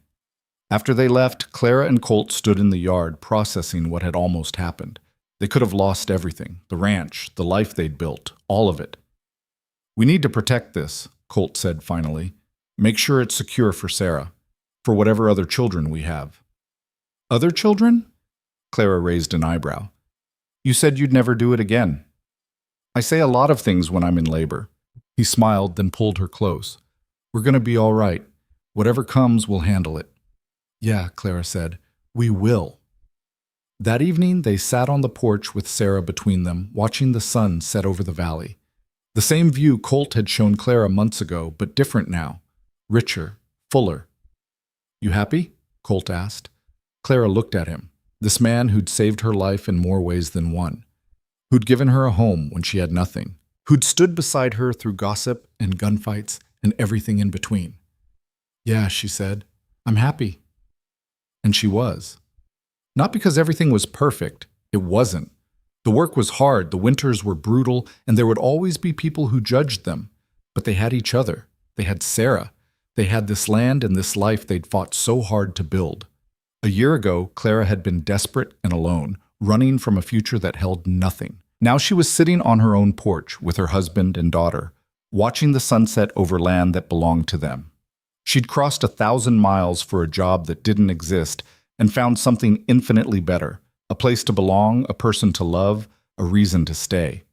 Speaker 1: After they left, Clara and Colt stood in the yard processing what had almost happened. They could have lost everything, the ranch, the life they'd built, all of it. "We need to protect this," Colt said finally. "Make sure it's secure for Sarah, for whatever other children we have." "Other children?" Clara raised an eyebrow. "You said you'd never do it again." "I say a lot of things when I'm in labor." He smiled, then pulled her close. "We're going to be all right. Whatever comes, we'll handle it." "Yeah," Clara said. "We will." That evening, they sat on the porch with Sarah between them, watching the sun set over the valley. The same view Colt had shown Clara months ago, but different now. Richer, fuller. "You happy?" Colt asked. Clara looked at him, this man who'd saved her life in more ways than one, who'd given her a home when she had nothing, who'd stood beside her through gossip and gunfights and everything in between. "Yeah," she said, "I'm happy." And she was. Not because everything was perfect. It wasn't. The work was hard, the winters were brutal, and there would always be people who judged them. But they had each other. They had Sarah. They had this land and this life they'd fought so hard to build. A year ago, Clara had been desperate and alone, running from a future that held nothing. Now she was sitting on her own porch with her husband and daughter, watching the sunset over land that belonged to them. She'd crossed 1,000 miles for a job that didn't exist and found something infinitely better, a place to belong, a person to love, a reason to stay.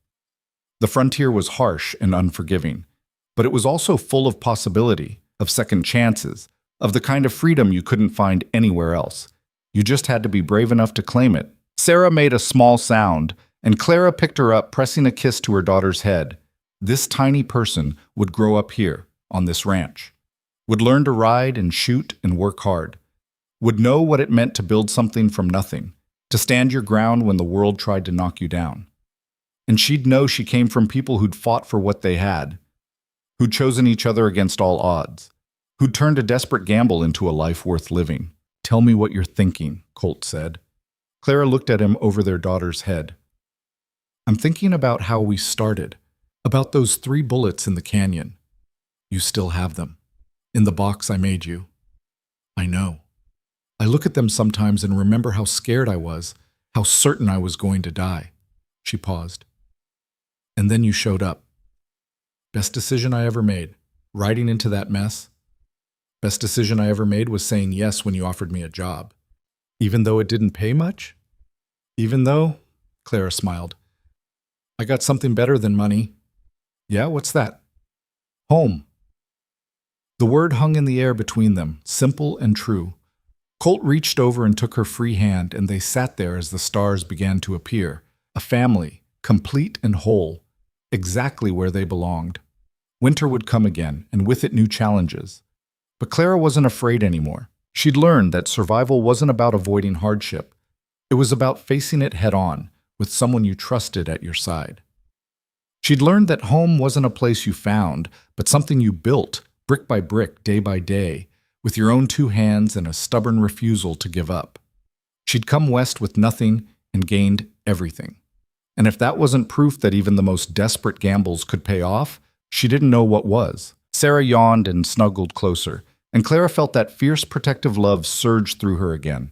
Speaker 1: The frontier was harsh and unforgiving, but it was also full of possibility, of second chances, of the kind of freedom you couldn't find anywhere else. You just had to be brave enough to claim it. Sarah made a small sound, and Clara picked her up, pressing a kiss to her daughter's head. This tiny person would grow up here, on this ranch, would learn to ride and shoot and work hard, would know what it meant to build something from nothing, to stand your ground when the world tried to knock you down. And she'd know she came from people who'd fought for what they had, who'd chosen each other against all odds, who'd turned a desperate gamble into a life worth living. "Tell me what you're thinking," Colt said. Clara looked at him over their daughter's head. "I'm thinking about how we started, about those 3 bullets in the canyon. You still have them, in the box I made you. I know. I look at them sometimes and remember how scared I was, how certain I was going to die." She paused. "And then you showed up. Best decision I ever made, riding into that mess. Best decision I ever made was saying yes when you offered me a job. Even though it didn't pay much? Even though," Clara smiled, "I got something better than money." "Yeah, what's that?" "Home." The word hung in the air between them, simple and true. Colt reached over and took her free hand, and they sat there as the stars began to appear. A family, complete and whole, exactly where they belonged. Winter would come again, and with it new challenges. But Clara wasn't afraid anymore. She'd learned that survival wasn't about avoiding hardship. It was about facing it head-on, with someone you trusted at your side. She'd learned that home wasn't a place you found, but something you built, brick by brick, day by day, with your own 2 hands and a stubborn refusal to give up. She'd come west with nothing and gained everything. And if that wasn't proof that even the most desperate gambles could pay off, she didn't know what was. Sarah yawned and snuggled closer, and Clara felt that fierce protective love surge through her again.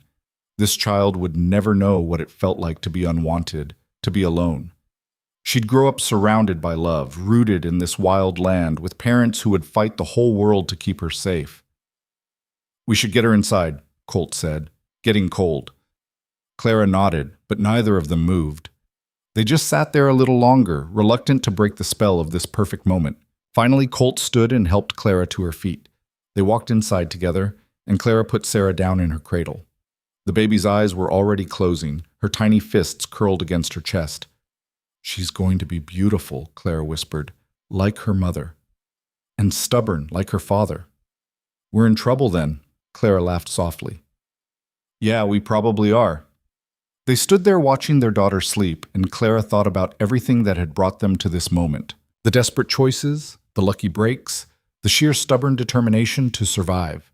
Speaker 1: This child would never know what it felt like to be unwanted, to be alone. She'd grow up surrounded by love, rooted in this wild land, with parents who would fight the whole world to keep her safe. "We should get her inside," Colt said, getting cold. Clara nodded, but neither of them moved. They just sat there a little longer, reluctant to break the spell of this perfect moment. Finally, Colt stood and helped Clara to her feet. They walked inside together, and Clara put Sarah down in her cradle. The baby's eyes were already closing, her tiny fists curled against her chest. "She's going to be beautiful," Clara whispered, "like her mother. And stubborn, like her father." "We're in trouble then," Clara laughed softly. "Yeah, we probably are." They stood there watching their daughter sleep, and Clara thought about everything that had brought them to this moment. The desperate choices, the lucky breaks, the sheer stubborn determination to survive.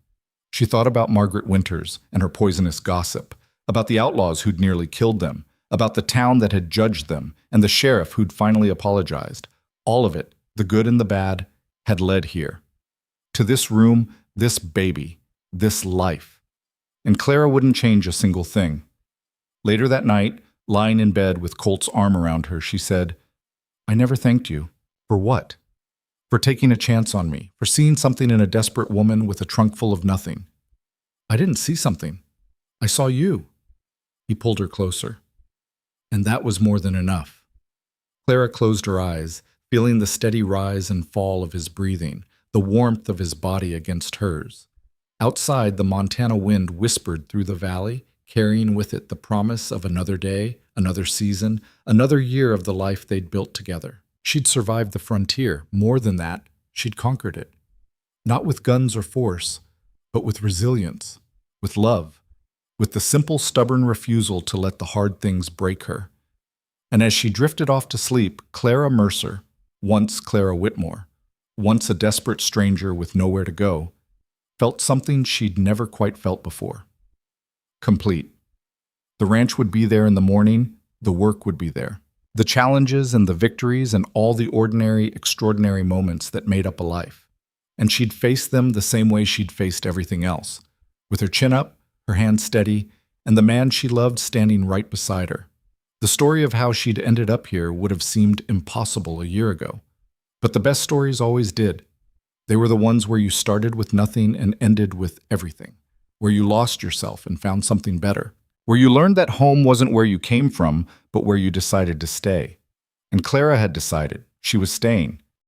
Speaker 1: She thought about Margaret Winters and her poisonous gossip, about the outlaws who'd nearly killed them, about the town that had judged them, and the sheriff who'd finally apologized. All of it, the good and the bad, had led here. To this room, this baby, this life. And Clara wouldn't change a single thing. Later that night, lying in bed with Colt's arm around her, she said, "I never thanked you. For what? For taking a chance on me, for seeing something in a desperate woman with a trunk full of nothing. I didn't see something. I saw you." He pulled her closer. And that was more than enough. Clara closed her eyes, feeling the steady rise and fall of his breathing, the warmth of his body against hers. Outside, the Montana wind whispered through the valley, carrying with it the promise of another day, another season, another year of the life they'd built together. She'd survived the frontier. More than that, she'd conquered it. Not with guns or force, but with resilience, with love, with the simple, stubborn refusal to let the hard things break her. And as she drifted off to sleep, Clara Mercer, once Clara Whitmore, once a desperate stranger with nowhere to go, felt something she'd never quite felt before. Complete. The ranch would be there in the morning, the work would be there. The challenges and the victories and all the ordinary, extraordinary moments that made up a life. and she'd face them the same way she'd faced everything else, with her chin up, her hand steady, and the man she loved standing right beside her. The story of how she'd ended up here would have seemed impossible a year ago. But the best stories always did. They were the ones where you started with nothing and ended with everything, where you lost yourself and found something better, where you learned that home wasn't where you came from, but where you decided to stay. And Clara had decided she was staying,